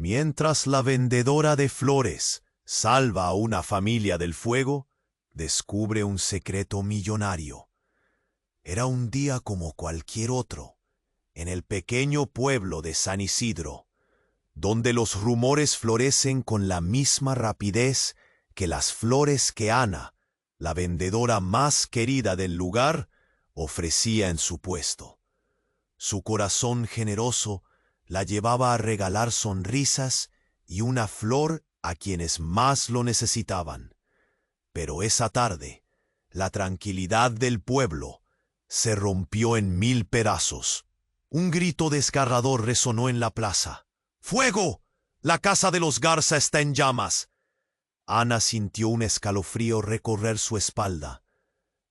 Mientras la vendedora de flores salva a una familia del fuego, descubre un secreto millonario. Era un día como cualquier otro, en el pequeño pueblo de San Isidro, donde los rumores florecen con la misma rapidez que las flores que Ana, la vendedora más querida del lugar, ofrecía en su puesto. Su corazón generoso la llevaba a regalar sonrisas y una flor a quienes más lo necesitaban. Pero esa tarde, la tranquilidad del pueblo se rompió en 1000 pedazos. Un grito desgarrador resonó en la plaza. ¡Fuego! ¡La casa de los Garza está en llamas! Ana sintió un escalofrío recorrer su espalda.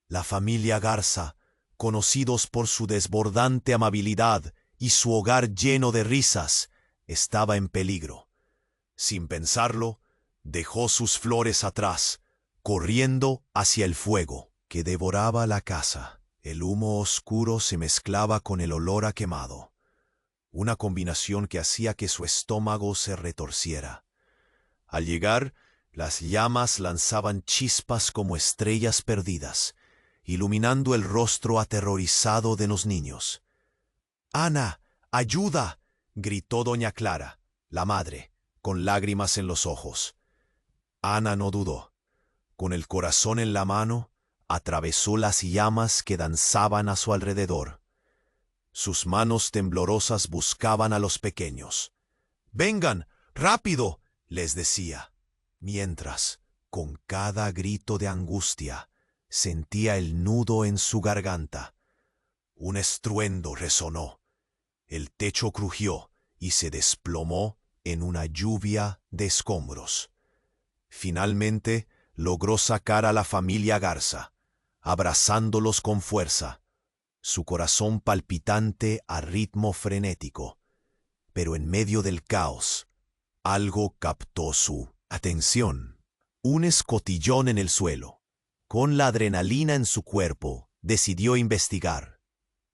La familia Garza, conocidos por su desbordante amabilidad y su hogar lleno de risas, estaba en peligro. Sin pensarlo, dejó sus flores atrás, corriendo hacia el fuego que devoraba la casa. El humo oscuro se mezclaba con el olor a quemado, una combinación que hacía que su estómago se retorciera. Al llegar, las llamas lanzaban chispas como estrellas perdidas, iluminando el rostro aterrorizado de los niños. «¡Ana, ayuda!», gritó doña Clara, la madre, con lágrimas en los ojos. Ana no dudó. Con el corazón en la mano, atravesó las llamas que danzaban a su alrededor. Sus manos temblorosas buscaban a los pequeños. «¡Vengan, rápido!», les decía, mientras, con cada grito de angustia, sentía el nudo en su garganta. Un estruendo resonó. El techo crujió y se desplomó en una lluvia de escombros. Finalmente, logró sacar a la familia Garza, abrazándolos con fuerza, su corazón palpitante a ritmo frenético. Pero en medio del caos, algo captó su atención. Un escotillón en el suelo. Con la adrenalina en su cuerpo, decidió investigar.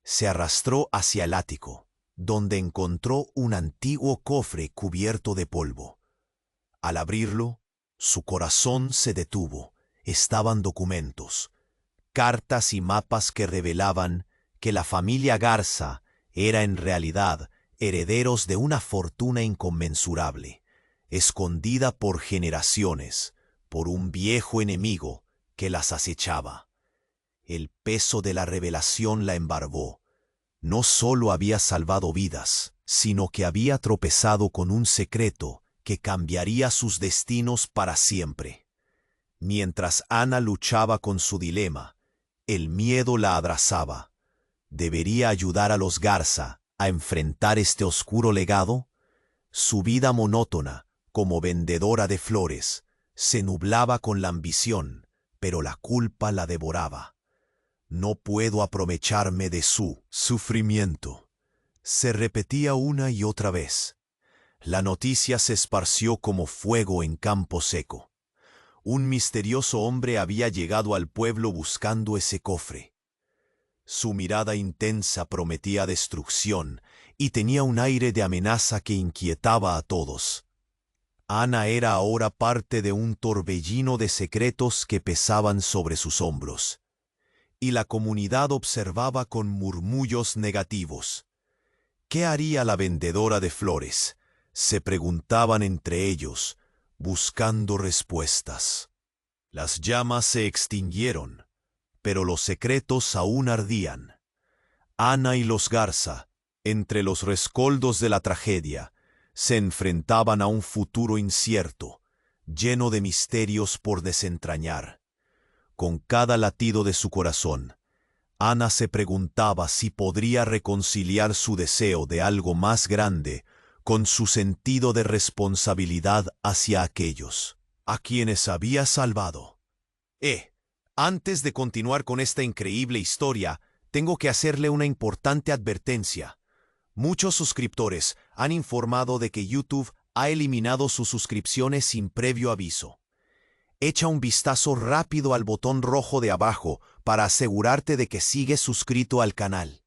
Se arrastró hacia el ático, donde encontró un antiguo cofre cubierto de polvo. Al abrirlo, su corazón se detuvo. Estaban documentos, cartas y mapas que revelaban que la familia Garza era en realidad herederos de una fortuna inconmensurable, escondida por generaciones, por un viejo enemigo que las acechaba. El peso de la revelación la embarbó. No solo había salvado vidas, sino que había tropezado con un secreto que cambiaría sus destinos para siempre. Mientras Ana luchaba con su dilema, el miedo la abrazaba. ¿Debería ayudar a los Garza a enfrentar este oscuro legado? Su vida monótona, como vendedora de flores, se nublaba con la ambición, pero la culpa la devoraba. «No puedo aprovecharme de su sufrimiento», se repetía una y otra vez. La noticia se esparció como fuego en campo seco. Un misterioso hombre había llegado al pueblo buscando ese cofre. Su mirada intensa prometía destrucción y tenía un aire de amenaza que inquietaba a todos. Ana era ahora parte de un torbellino de secretos que pesaban sobre sus hombros, y la comunidad observaba con murmullos negativos. ¿Qué haría la vendedora de flores?, se preguntaban entre ellos, buscando respuestas. Las llamas se extinguieron, pero los secretos aún ardían. Ana y los Garza, entre los rescoldos de la tragedia, se enfrentaban a un futuro incierto, lleno de misterios por desentrañar. Con cada latido de su corazón, Ana se preguntaba si podría reconciliar su deseo de algo más grande con su sentido de responsabilidad hacia aquellos a quienes había salvado. Antes de continuar con esta increíble historia, tengo que hacerle una importante advertencia. Muchos suscriptores han informado de que YouTube ha eliminado sus suscripciones sin previo aviso. Echa un vistazo rápido al botón rojo de abajo para asegurarte de que sigues suscrito al canal.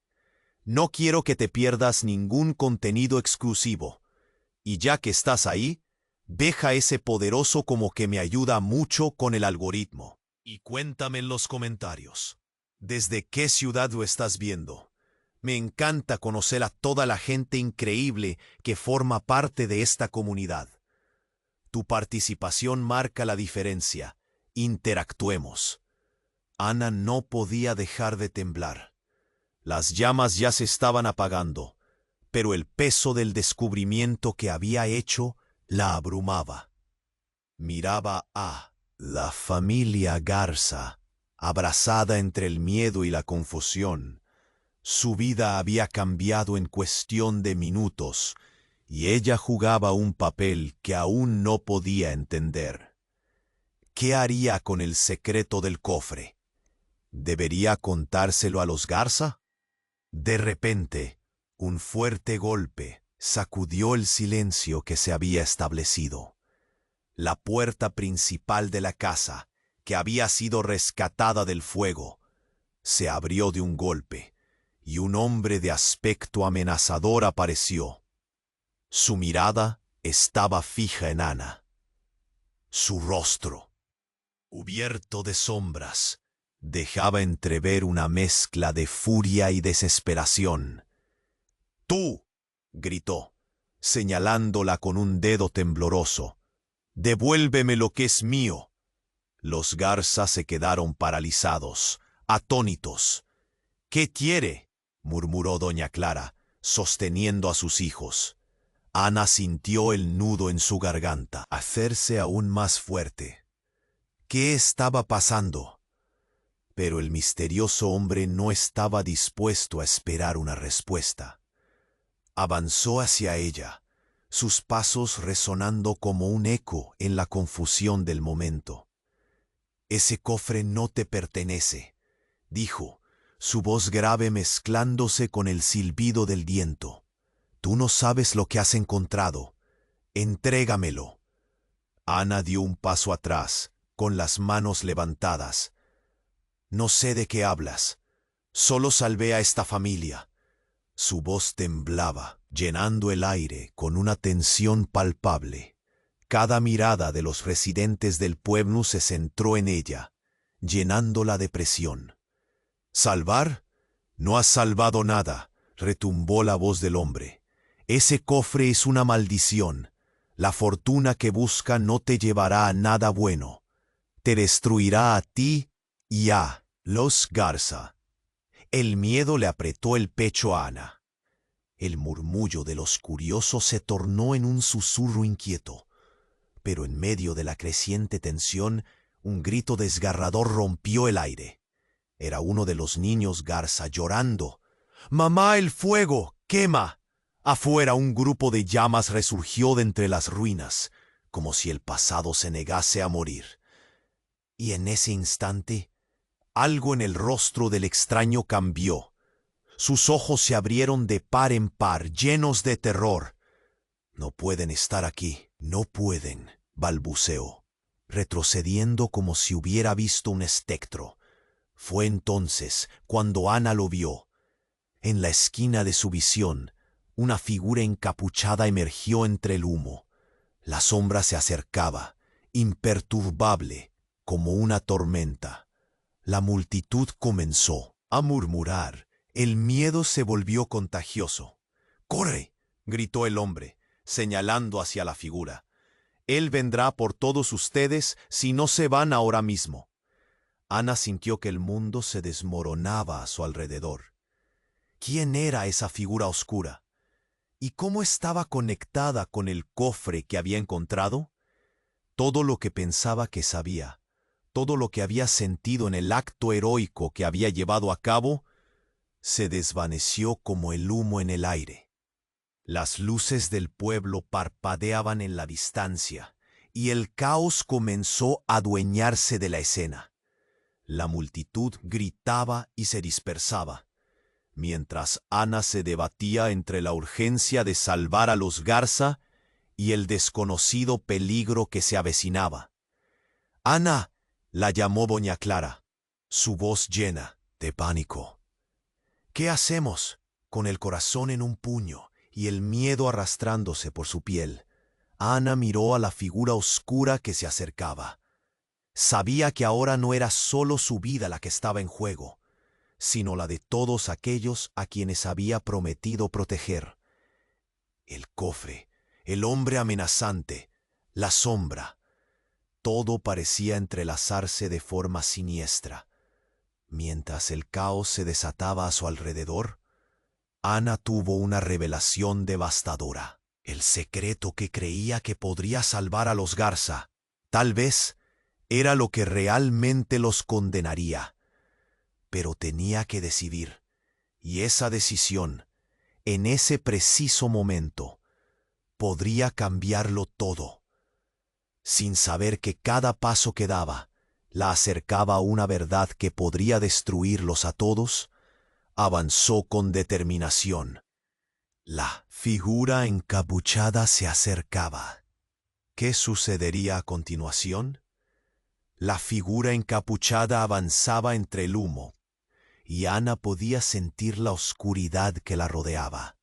No quiero que te pierdas ningún contenido exclusivo. Y ya que estás ahí, deja ese poderoso como que me ayuda mucho con el algoritmo. Y cuéntame en los comentarios, ¿desde qué ciudad lo estás viendo? Me encanta conocer a toda la gente increíble que forma parte de esta comunidad. Tu participación marca la diferencia. Interactuemos. Ana no podía dejar de temblar. Las llamas ya se estaban apagando, pero el peso del descubrimiento que había hecho la abrumaba. Miraba a la familia Garza, abrazada entre el miedo y la confusión. Su vida había cambiado en cuestión de minutos, y ella jugaba un papel que aún no podía entender. ¿Qué haría con el secreto del cofre? ¿Debería contárselo a los Garza? De repente, un fuerte golpe sacudió el silencio que se había establecido. La puerta principal de la casa, que había sido rescatada del fuego, se abrió de un golpe, y un hombre de aspecto amenazador apareció. Su mirada estaba fija en Ana. Su rostro, cubierto de sombras, dejaba entrever una mezcla de furia y desesperación. ¡Tú!, gritó, señalándola con un dedo tembloroso. ¡Devuélveme lo que es mío! Los Garza se quedaron paralizados, atónitos. ¿Qué quiere?, murmuró doña Clara, sosteniendo a sus hijos. Ana sintió el nudo en su garganta hacerse aún más fuerte. ¿Qué estaba pasando? Pero el misterioso hombre no estaba dispuesto a esperar una respuesta. Avanzó hacia ella, sus pasos resonando como un eco en la confusión del momento. «Ese cofre no te pertenece», dijo, su voz grave mezclándose con el silbido del viento. «Tú no sabes lo que has encontrado. Entrégamelo». Ana dio un paso atrás, con las manos levantadas. «No sé de qué hablas. Solo salvé a esta familia». Su voz temblaba, llenando el aire con una tensión palpable. Cada mirada de los residentes del pueblo se centró en ella, llenándola de presión. «¿Salvar? No has salvado nada», retumbó la voz del hombre. «Ese cofre es una maldición. La fortuna que busca no te llevará a nada bueno. Te destruirá a ti y a los Garza». El miedo le apretó el pecho a Ana. El murmullo de los curiosos se tornó en un susurro inquieto. Pero en medio de la creciente tensión, un grito desgarrador rompió el aire. Era uno de los niños Garza llorando. «¡Mamá, el fuego! ¡Quema!». Afuera un grupo de llamas resurgió de entre las ruinas, como si el pasado se negase a morir. Y en ese instante, algo en el rostro del extraño cambió. Sus ojos se abrieron de par en par, llenos de terror. «No pueden estar aquí, no pueden», balbuceó, retrocediendo como si hubiera visto un espectro. Fue entonces cuando Ana lo vio. En la esquina de su visión, una figura encapuchada emergió entre el humo. La sombra se acercaba, imperturbable, como una tormenta. La multitud comenzó a murmurar. El miedo se volvió contagioso. «¡Corre!», gritó el hombre, señalando hacia la figura. «Él vendrá por todos ustedes si no se van ahora mismo». Ana sintió que el mundo se desmoronaba a su alrededor. ¿Quién era esa figura oscura? ¿Y cómo estaba conectada con el cofre que había encontrado? Todo lo que pensaba que sabía, todo lo que había sentido en el acto heroico que había llevado a cabo, se desvaneció como el humo en el aire. Las luces del pueblo parpadeaban en la distancia, y el caos comenzó a adueñarse de la escena. La multitud gritaba y se dispersaba, mientras Ana se debatía entre la urgencia de salvar a los Garza y el desconocido peligro que se avecinaba. «¡Ana!», la llamó doña Clara, su voz llena de pánico. «¿Qué hacemos?», con el corazón en un puño y el miedo arrastrándose por su piel, Ana miró a la figura oscura que se acercaba. Sabía que ahora no era solo su vida la que estaba en juego, sino la de todos aquellos a quienes había prometido proteger. El cofre, el hombre amenazante, la sombra, todo parecía entrelazarse de forma siniestra. Mientras el caos se desataba a su alrededor, Ana tuvo una revelación devastadora. El secreto que creía que podría salvar a los Garza, tal vez, era lo que realmente los condenaría. Pero tenía que decidir, y esa decisión, en ese preciso momento, podría cambiarlo todo. Sin saber que cada paso que daba la acercaba a una verdad que podría destruirlos a todos, avanzó con determinación. La figura encapuchada se acercaba. ¿Qué sucedería a continuación? La figura encapuchada avanzaba entre el humo, y Ana podía sentir la oscuridad que la rodeaba.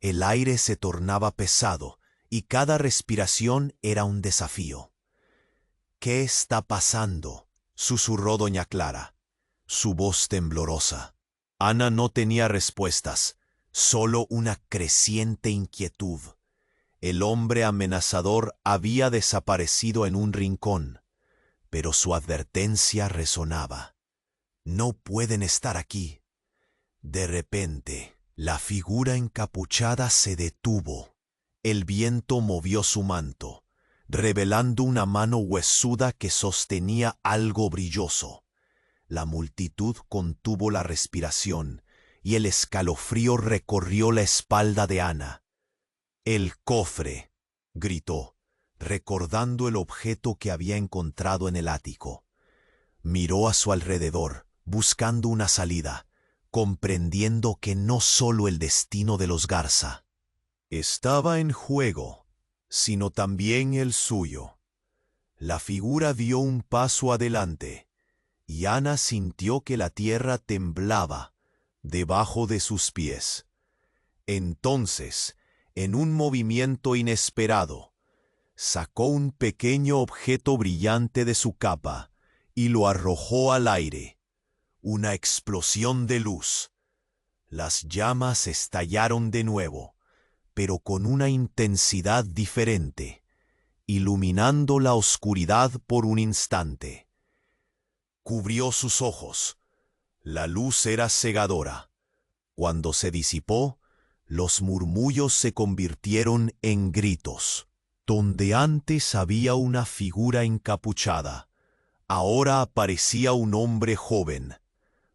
El aire se tornaba pesado, y cada respiración era un desafío. «¿Qué está pasando?», susurró doña Clara, su voz temblorosa. Ana no tenía respuestas, solo una creciente inquietud. El hombre amenazador había desaparecido en un rincón, pero su advertencia resonaba. «No pueden estar aquí». De repente, la figura encapuchada se detuvo. El viento movió su manto, revelando una mano huesuda que sostenía algo brilloso. La multitud contuvo la respiración y el escalofrío recorrió la espalda de Ana. «El cofre», gritó, recordando el objeto que había encontrado en el ático. Miró a su alrededor, buscando una salida, comprendiendo que no solo el destino de los Garza estaba en juego, sino también el suyo. La figura dio un paso adelante, y Ana sintió que la tierra temblaba debajo de sus pies. Entonces, en un movimiento inesperado, sacó un pequeño objeto brillante de su capa y lo arrojó al aire. Una explosión de luz. Las llamas estallaron de nuevo, pero con una intensidad diferente, iluminando la oscuridad por un instante. Cubrió sus ojos. La luz era cegadora. Cuando se disipó, los murmullos se convirtieron en gritos. Donde antes había una figura encapuchada, ahora aparecía un hombre joven,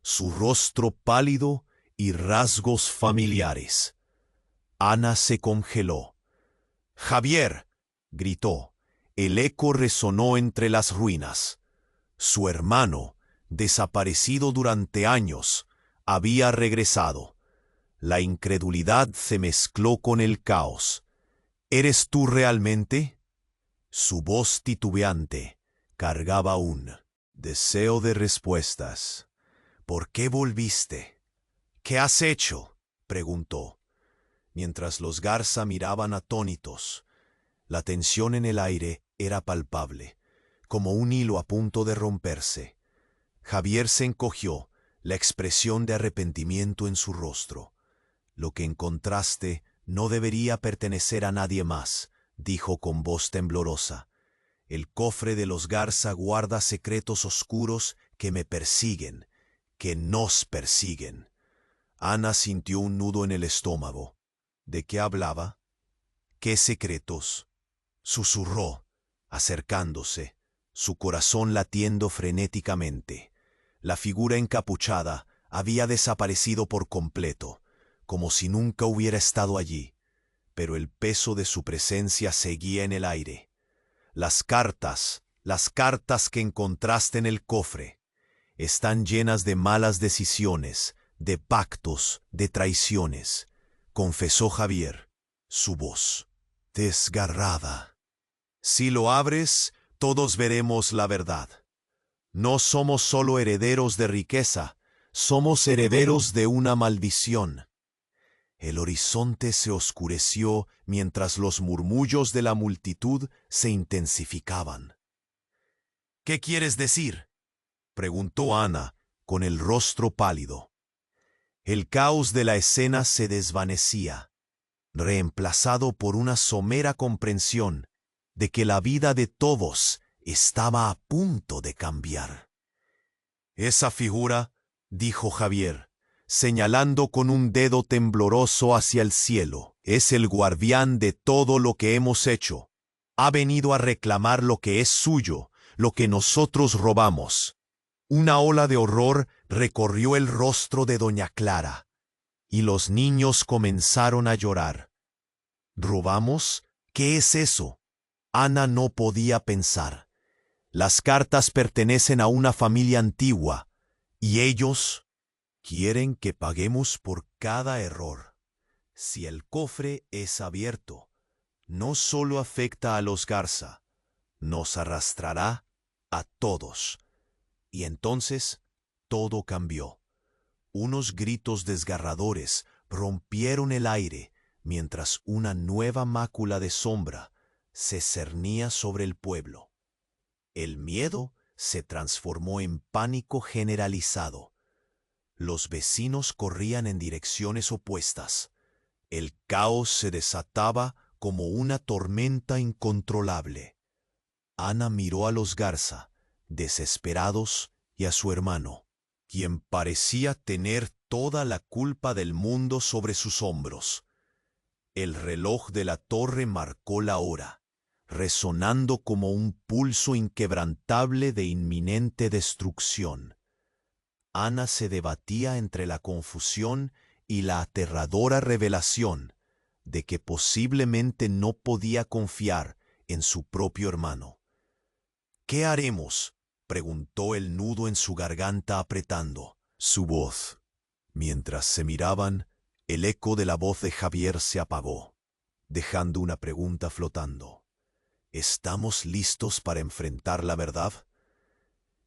su rostro pálido y rasgos familiares. Ana se congeló. «¡Javier!», gritó. El eco resonó entre las ruinas. Su hermano, desaparecido durante años, había regresado. La incredulidad se mezcló con el caos. «¿Eres tú realmente?». Su voz titubeante cargaba un deseo de respuestas. «¿Por qué volviste?». «¿Qué has hecho?», preguntó. Mientras los Garza miraban atónitos, la tensión en el aire era palpable, como un hilo a punto de romperse. Javier se encogió, la expresión de arrepentimiento en su rostro. «Lo que encontraste no debería pertenecer a nadie más», dijo con voz temblorosa. «El cofre de los Garza guarda secretos oscuros que me persiguen, que nos persiguen». Ana sintió un nudo en el estómago. ¿De qué hablaba? ¿Qué secretos? Susurró, acercándose, su corazón latiendo frenéticamente. La figura encapuchada había desaparecido por completo, como si nunca hubiera estado allí, pero el peso de su presencia seguía en el aire. Las cartas que encontraste en el cofre, están llenas de malas decisiones, de pactos, de traiciones», confesó Javier, su voz desgarrada. «Si lo abres, todos veremos la verdad. No somos solo herederos de riqueza, somos herederos de una maldición». El horizonte se oscureció mientras los murmullos de la multitud se intensificaban. «¿Qué quieres decir?», preguntó Ana, con el rostro pálido. El caos de la escena se desvanecía, reemplazado por una somera comprensión de que la vida de todos estaba a punto de cambiar. «Esa figura», dijo Javier, señalando con un dedo tembloroso hacia el cielo, «es el guardián de todo lo que hemos hecho. Ha venido a reclamar lo que es suyo, lo que nosotros robamos». Una ola de horror recorrió el rostro de doña Clara, y los niños comenzaron a llorar. ¿Robamos? ¿Qué es eso? Ana no podía pensar. Las cartas pertenecen a una familia antigua, y ellos quieren que paguemos por cada error. Si el cofre es abierto, no solo afecta a los Garza, nos arrastrará a todos. Y entonces todo cambió. Unos gritos desgarradores rompieron el aire mientras una nueva mácula de sombra se cernía sobre el pueblo. El miedo se transformó en pánico generalizado. Los vecinos corrían en direcciones opuestas. El caos se desataba como una tormenta incontrolable. Ana miró a los Garza, desesperados, y a su hermano, quien parecía tener toda la culpa del mundo sobre sus hombros. El reloj de la torre marcó la hora, resonando como un pulso inquebrantable de inminente destrucción. Ana se debatía entre la confusión y la aterradora revelación de que posiblemente no podía confiar en su propio hermano. «¿Qué haremos?», preguntó el nudo en su garganta apretando su voz. Mientras se miraban, el eco de la voz de Javier se apagó, dejando una pregunta flotando. «¿Estamos listos para enfrentar la verdad?».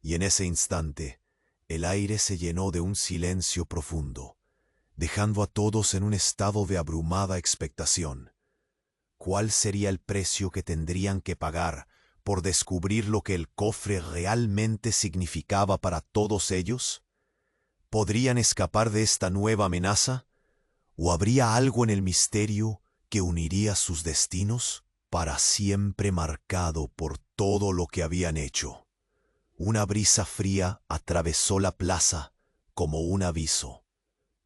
Y en ese instante, el aire se llenó de un silencio profundo, dejando a todos en un estado de abrumada expectación. ¿Cuál sería el precio que tendrían que pagar por descubrir lo que el cofre realmente significaba para todos ellos? ¿Podrían escapar de esta nueva amenaza? ¿O habría algo en el misterio que uniría sus destinos, para siempre marcado por todo lo que habían hecho? Una brisa fría atravesó la plaza como un aviso.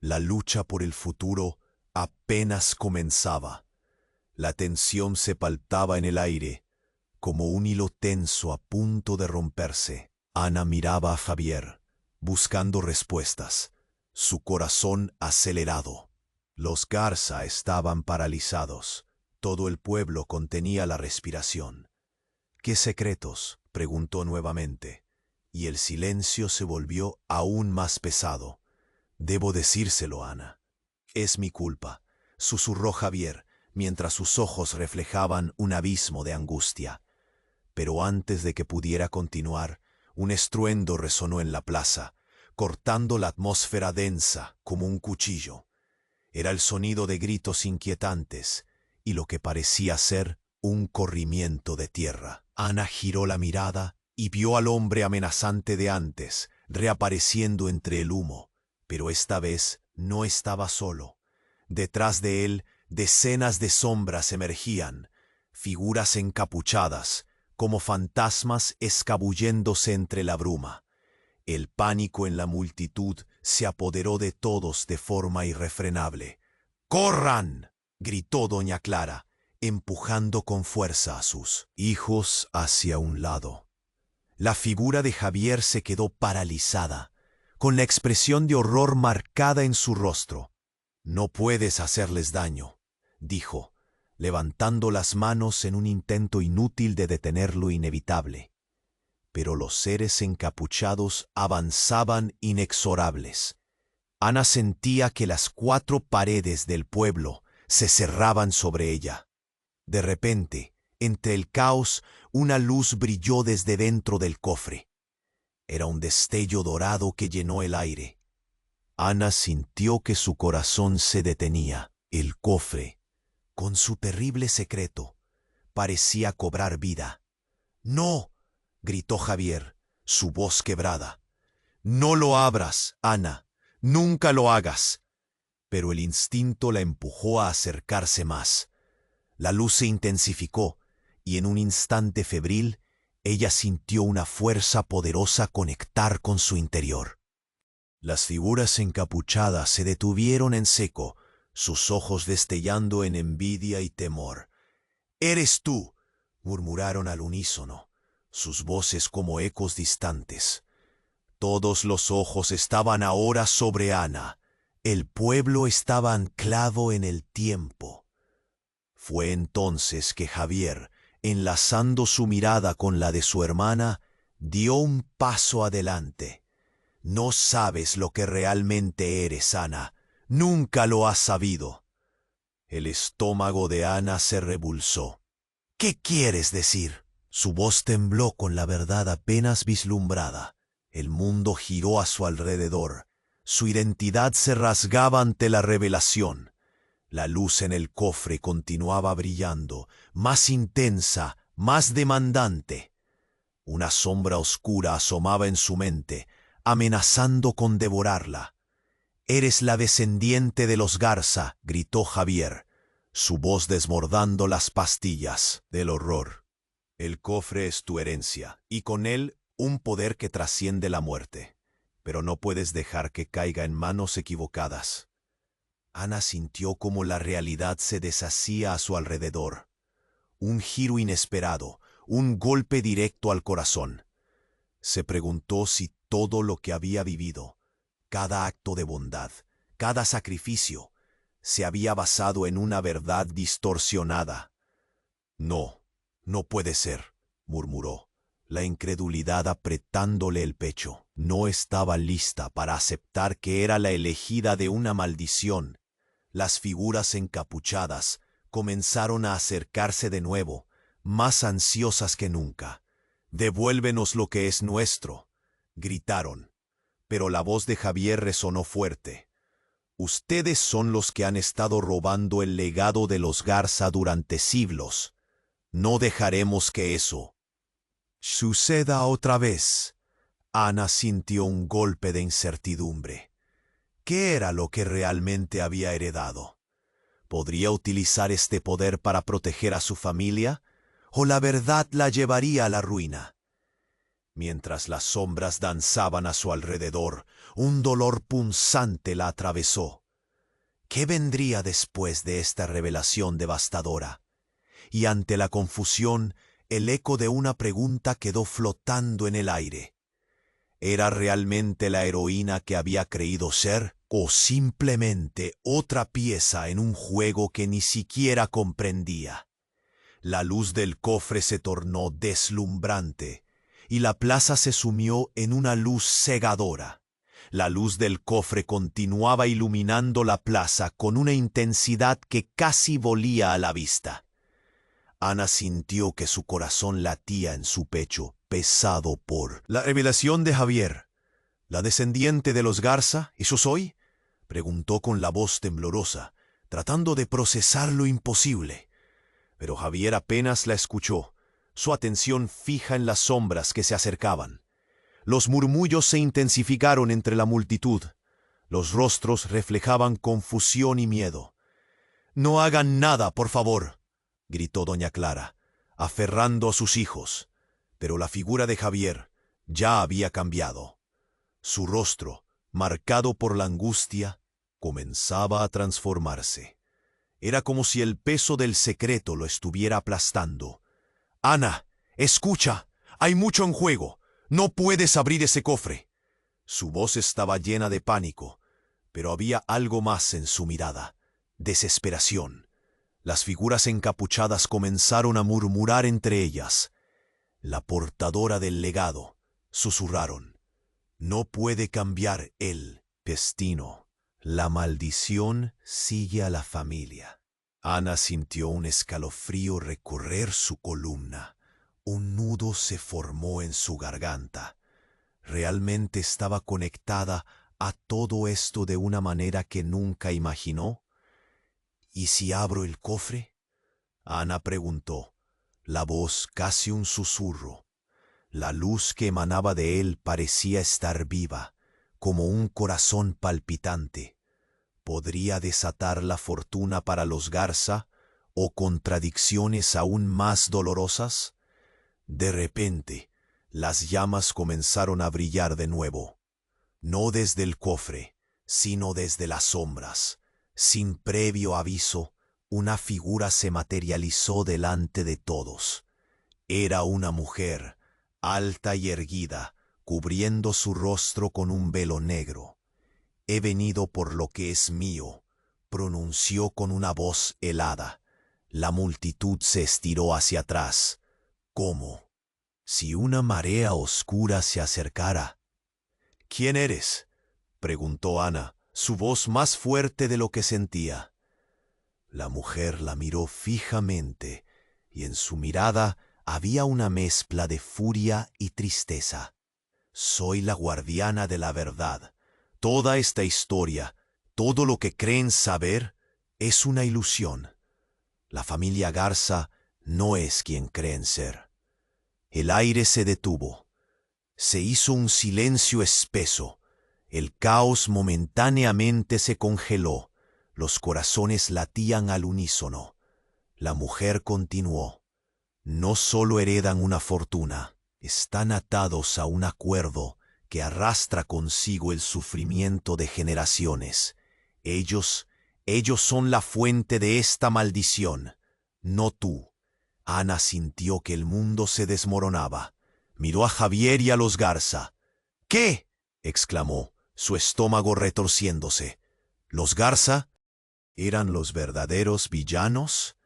La lucha por el futuro apenas comenzaba. La tensión se palpaba en el aire, como un hilo tenso a punto de romperse. Ana miraba a Javier, buscando respuestas, su corazón acelerado. Los Garza estaban paralizados. Todo el pueblo contenía la respiración. «¿Qué secretos?», preguntó nuevamente, y el silencio se volvió aún más pesado. «Debo decírselo, Ana». «Es mi culpa», susurró Javier, mientras sus ojos reflejaban un abismo de angustia. Pero antes de que pudiera continuar, un estruendo resonó en la plaza, cortando la atmósfera densa como un cuchillo. Era el sonido de gritos inquietantes y lo que parecía ser un corrimiento de tierra. Ana giró la mirada y vio al hombre amenazante de antes, reapareciendo entre el humo, pero esta vez no estaba solo. Detrás de él, decenas de sombras emergían, figuras encapuchadas, como fantasmas escabulléndose entre la bruma. El pánico en la multitud se apoderó de todos de forma irrefrenable. «¡Corran!», gritó doña Clara, empujando con fuerza a sus hijos hacia un lado. La figura de Javier se quedó paralizada, con la expresión de horror marcada en su rostro. «No puedes hacerles daño», dijo, levantando las manos en un intento inútil de detener lo inevitable. Pero los seres encapuchados avanzaban inexorables. Ana sentía que las 4 paredes del pueblo se cerraban sobre ella. De repente, entre el caos, una luz brilló desde dentro del cofre. Era un destello dorado que llenó el aire. Ana sintió que su corazón se detenía. El cofre, con su terrible secreto, parecía cobrar vida. «¡No!», gritó Javier, su voz quebrada. «No lo abras, Ana. Nunca lo hagas». Pero el instinto la empujó a acercarse más. La luz se intensificó y en un instante febril ella sintió una fuerza poderosa conectar con su interior. Las figuras encapuchadas se detuvieron en seco, sus ojos destellando en envidia y temor. «¡Eres tú!», murmuraron al unísono, sus voces como ecos distantes. Todos los ojos estaban ahora sobre Ana. El pueblo estaba anclado en el tiempo. Fue entonces que Javier, enlazando su mirada con la de su hermana, dio un paso adelante. «No sabes lo que realmente eres, Ana. Nunca lo has sabido». El estómago de Ana se revulsó. «¿Qué quieres decir?». Su voz tembló con la verdad apenas vislumbrada. El mundo giró a su alrededor. Su identidad se rasgaba ante la revelación. La luz en el cofre continuaba brillando, más intensa, más demandante. Una sombra oscura asomaba en su mente, amenazando con devorarla. «Eres la descendiente de los Garza», gritó Javier, su voz desbordando las pastillas del horror. «El cofre es tu herencia, y con él un poder que trasciende la muerte. Pero no puedes dejar que caiga en manos equivocadas». Ana sintió como la realidad se deshacía a su alrededor. Un giro inesperado, un golpe directo al corazón. Se preguntó si todo lo que había vivido, cada acto de bondad, cada sacrificio, se había basado en una verdad distorsionada. «No, no puede ser», murmuró, la incredulidad apretándole el pecho. No estaba lista para aceptar que era la elegida de una maldición. Las figuras encapuchadas comenzaron a acercarse de nuevo, más ansiosas que nunca. «Devuélvenos lo que es nuestro», gritaron. Pero la voz de Javier resonó fuerte. «Ustedes son los que han estado robando el legado de los Garza durante siglos. No dejaremos que eso suceda otra vez». Ana sintió un golpe de incertidumbre. ¿Qué era lo que realmente había heredado? ¿Podría utilizar este poder para proteger a su familia? ¿O la verdad la llevaría a la ruina? Mientras las sombras danzaban a su alrededor, un dolor punzante la atravesó. ¿Qué vendría después de esta revelación devastadora? Y ante la confusión, el eco de una pregunta quedó flotando en el aire. ¿Era realmente la heroína que había creído ser, o simplemente otra pieza en un juego que ni siquiera comprendía? La luz del cofre se tornó deslumbrante, y la plaza se sumió en una luz cegadora. La luz del cofre continuaba iluminando la plaza con una intensidad que casi volía a la vista. Ana sintió que su corazón latía en su pecho, pesado por la revelación de Javier. ¿La descendiente de los Garza, eso soy?, preguntó con la voz temblorosa, tratando de procesar lo imposible. Pero Javier apenas la escuchó, su atención fija en las sombras que se acercaban. Los murmullos se intensificaron entre la multitud. Los rostros reflejaban confusión y miedo. «No hagan nada, por favor», gritó doña Clara, aferrando a sus hijos. Pero la figura de Javier ya había cambiado. Su rostro, marcado por la angustia, comenzaba a transformarse. Era como si el peso del secreto lo estuviera aplastando. «Ana, escucha, hay mucho en juego. No puedes abrir ese cofre». Su voz estaba llena de pánico, pero había algo más en su mirada: desesperación. Las figuras encapuchadas comenzaron a murmurar entre ellas. «La portadora del legado», susurraron. «No puede cambiar el destino. La maldición sigue a la familia». Ana sintió un escalofrío recorrer su columna. Un nudo se formó en su garganta. ¿Realmente estaba conectada a todo esto de una manera que nunca imaginó? ¿Y si abro el cofre? Ana preguntó, la voz casi un susurro. La luz que emanaba de él parecía estar viva, como un corazón palpitante. ¿Podría desatar la fortuna para los Garza o contradicciones aún más dolorosas? De repente, las llamas comenzaron a brillar de nuevo. No desde el cofre, sino desde las sombras. Sin previo aviso, una figura se materializó delante de todos. Era una mujer, alta y erguida, cubriendo su rostro con un velo negro. «He venido por lo que es mío», pronunció con una voz helada. La multitud se estiró hacia atrás. ¿Cómo? Si una marea oscura se acercara. «¿Quién eres?», preguntó Ana, su voz más fuerte de lo que sentía. La mujer la miró fijamente, y en su mirada había una mezcla de furia y tristeza. «Soy la guardiana de la verdad. Toda esta historia, todo lo que creen saber, es una ilusión. La familia Garza no es quien creen ser». El aire se detuvo. Se hizo un silencio espeso. El caos momentáneamente se congeló. Los corazones latían al unísono. La mujer continuó. «No solo heredan una fortuna, están atados a un acuerdo que arrastra consigo el sufrimiento de generaciones. Ellos son la fuente de esta maldición, no tú». Ana sintió que el mundo se desmoronaba. Miró a Javier y a los Garza. «¿Qué?», exclamó, su estómago retorciéndose. ¿Los Garza eran los verdaderos villanos?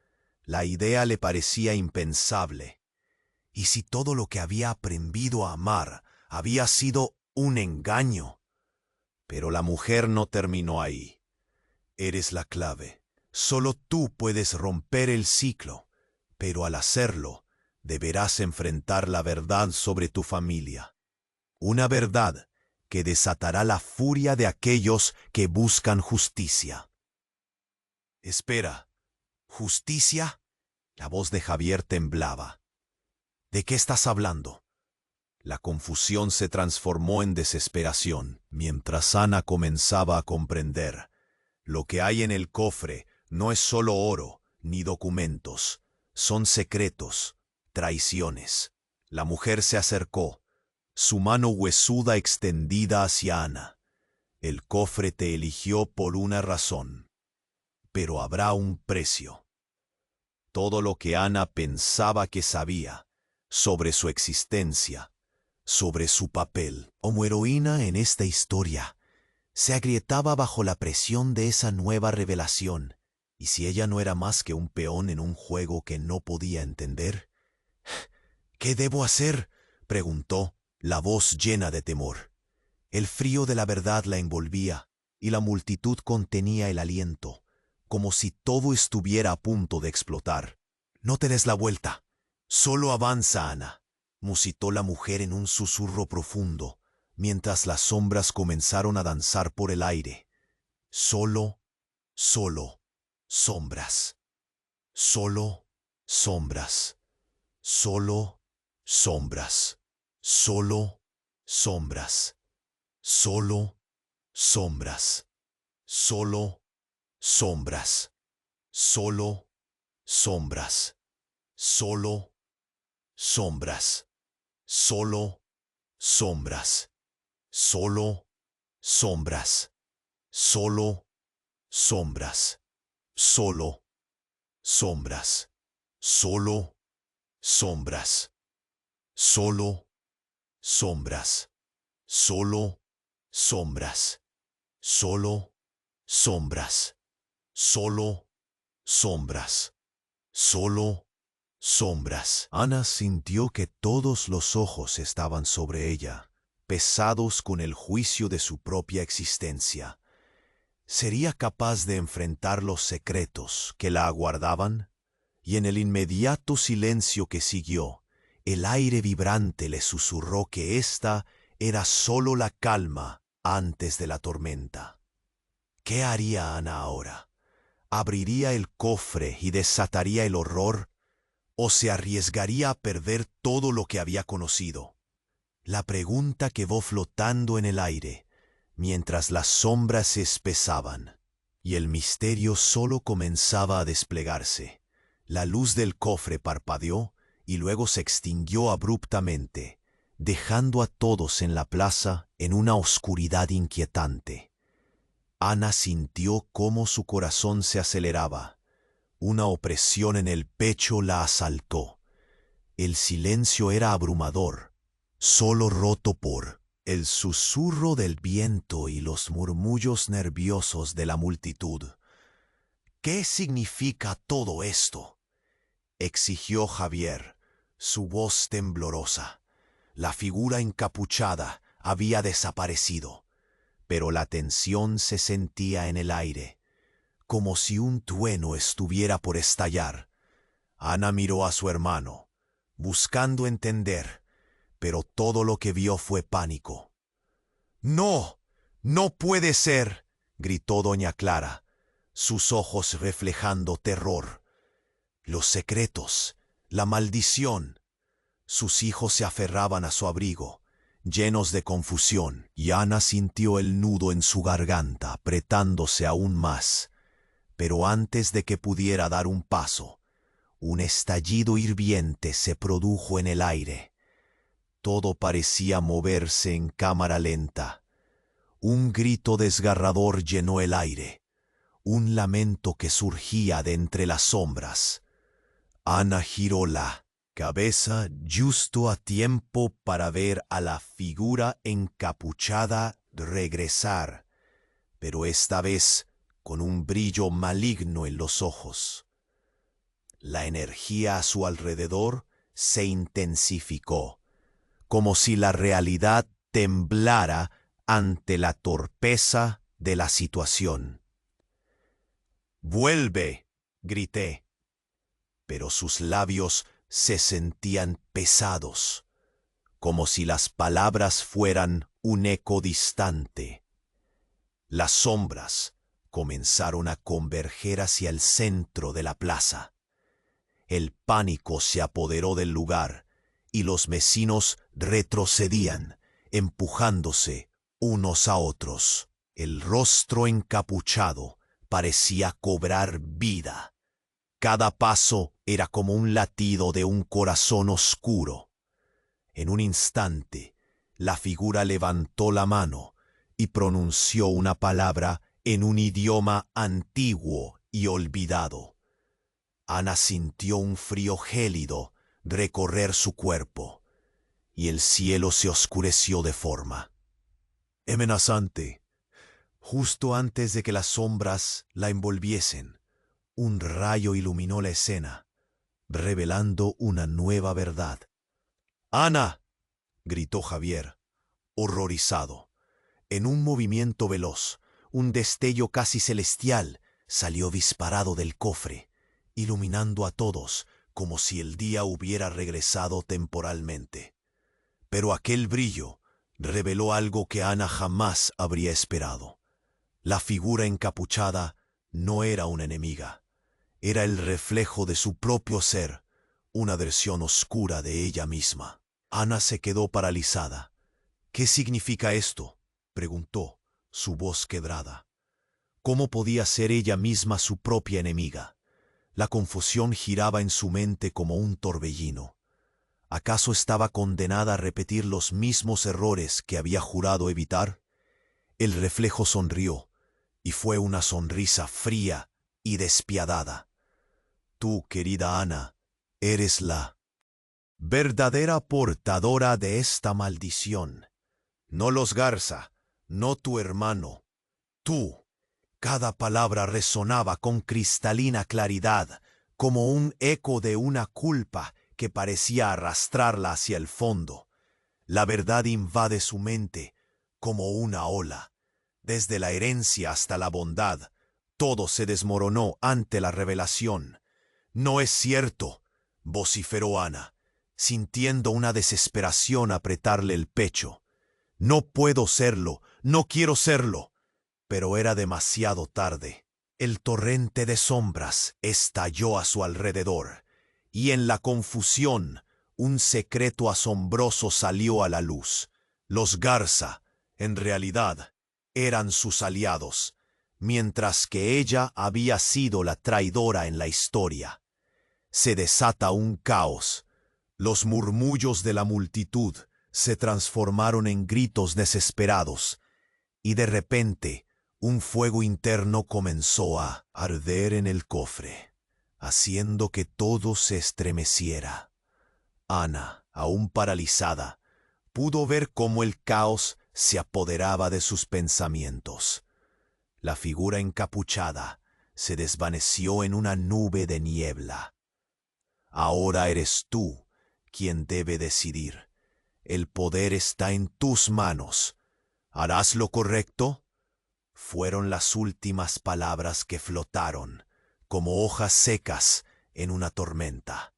La idea le parecía impensable. ¿Y si todo lo que había aprendido a amar había sido un engaño? Pero la mujer no terminó ahí. «Eres la clave. Solo tú puedes romper el ciclo. Pero al hacerlo, deberás enfrentar la verdad sobre tu familia. Una verdad que desatará la furia de aquellos que buscan justicia». «Espera, ¿justicia?». La voz de Javier temblaba. «¿De qué estás hablando?». La confusión se transformó en desesperación, mientras Ana comenzaba a comprender. Lo que hay en el cofre no es solo oro ni documentos. Son secretos, traiciones. La mujer se acercó, su mano huesuda extendida hacia Ana. «El cofre te eligió por una razón, pero habrá un precio». Todo lo que Ana pensaba que sabía sobre su existencia, sobre su papel como heroína en esta historia, se agrietaba bajo la presión de esa nueva revelación. ¿Y si ella no era más que un peón en un juego que no podía entender? «¿Qué debo hacer?», preguntó, la voz llena de temor. El frío de la verdad la envolvía, y la multitud contenía el aliento, como si todo estuviera a punto de explotar. «No te des la vuelta. Solo avanza, Ana», musitó la mujer en un susurro profundo, mientras las sombras comenzaron a danzar por el aire. Solo sombras. Solo sombras. Solo sombras. Solo sombras. Solo sombras. Solo sombras. Solo sombras. Solo sombras. Solo sombras. Solo sombras. Solo sombras. Solo sombras. Solo sombras. Solo sombras. Solo sombras. Solo sombras. Solo sombras. Solo sombras. Ana sintió que todos los ojos estaban sobre ella, pesados con el juicio de su propia existencia. ¿Sería capaz de enfrentar los secretos que la aguardaban? Y en el inmediato silencio que siguió, el aire vibrante le susurró que ésta era solo la calma antes de la tormenta. ¿Qué haría Ana ahora? ¿Abriría el cofre y desataría el horror? ¿O se arriesgaría a perder todo lo que había conocido? La pregunta quedó flotando en el aire, mientras las sombras se espesaban, y el misterio solo comenzaba a desplegarse. La luz del cofre parpadeó y luego se extinguió abruptamente, dejando a todos en la plaza en una oscuridad inquietante. Ana sintió cómo su corazón se aceleraba. Una opresión en el pecho la asaltó. El silencio era abrumador, solo roto por el susurro del viento y los murmullos nerviosos de la multitud. ¿Qué significa todo esto?, exigió Javier, su voz temblorosa. La figura encapuchada había desaparecido, pero la tensión se sentía en el aire, como si un trueno estuviera por estallar. Ana miró a su hermano, buscando entender, pero todo lo que vio fue pánico. «¡No! ¡No puede ser!», gritó doña Clara, sus ojos reflejando terror. Los secretos, la maldición. Sus hijos se aferraban a su abrigo, llenos de confusión, y Ana sintió el nudo en su garganta apretándose aún más. Pero antes de que pudiera dar un paso, un estallido hirviente se produjo en el aire. Todo parecía moverse en cámara lenta. Un grito desgarrador llenó el aire, un lamento que surgía de entre las sombras. Ana giró la cabeza justo a tiempo para ver a la figura encapuchada regresar, pero esta vez con un brillo maligno en los ojos. La energía a su alrededor se intensificó, como si la realidad temblara ante la torpeza de la situación. «¡Vuelve!», grité, pero sus labios se sentían pesados, como si las palabras fueran un eco distante. Las sombras comenzaron a converger hacia el centro de la plaza. El pánico se apoderó del lugar y los vecinos retrocedían, empujándose unos a otros. El rostro encapuchado parecía cobrar vida. Cada paso era como un latido de un corazón oscuro. En un instante, la figura levantó la mano y pronunció una palabra en un idioma antiguo y olvidado. Ana sintió un frío gélido recorrer su cuerpo, y el cielo se oscureció de forma amenazante. Justo antes de que las sombras la envolviesen, un rayo iluminó la escena, revelando una nueva verdad. «¡Ana!», gritó Javier, horrorizado. En un movimiento veloz, un destello casi celestial salió disparado del cofre, iluminando a todos como si el día hubiera regresado temporalmente. Pero aquel brillo reveló algo que Ana jamás habría esperado. La figura encapuchada no era una enemiga. Era el reflejo de su propio ser, una versión oscura de ella misma. Ana se quedó paralizada. «¿Qué significa esto?», preguntó, su voz quebrada. ¿Cómo podía ser ella misma su propia enemiga? La confusión giraba en su mente como un torbellino. ¿Acaso estaba condenada a repetir los mismos errores que había jurado evitar? El reflejo sonrió, y fue una sonrisa fría y despiadada. «Tú, querida Ana, eres la verdadera portadora de esta maldición. No los Garza, no tu hermano. Tú». Cada palabra resonaba con cristalina claridad, como un eco de una culpa que parecía arrastrarla hacia el fondo. La verdad invade su mente como una ola. Desde la herencia hasta la bondad, todo se desmoronó ante la revelación. «No es cierto», vociferó Ana, sintiendo una desesperación apretarle el pecho. «No puedo serlo, no quiero serlo». Pero era demasiado tarde. El torrente de sombras estalló a su alrededor, y en la confusión un secreto asombroso salió a la luz. Los Garza, en realidad, eran sus aliados, mientras que ella había sido la traidora en la historia. Se desata un caos. Los murmullos de la multitud se transformaron en gritos desesperados, y de repente un fuego interno comenzó a arder en el cofre, haciendo que todo se estremeciera. Ana, aún paralizada, pudo ver cómo el caos se apoderaba de sus pensamientos. La figura encapuchada se desvaneció en una nube de niebla. Ahora eres tú quien debe decidir. El poder está en tus manos. ¿Harás lo correcto? Fueron las últimas palabras que flotaron, como hojas secas en una tormenta.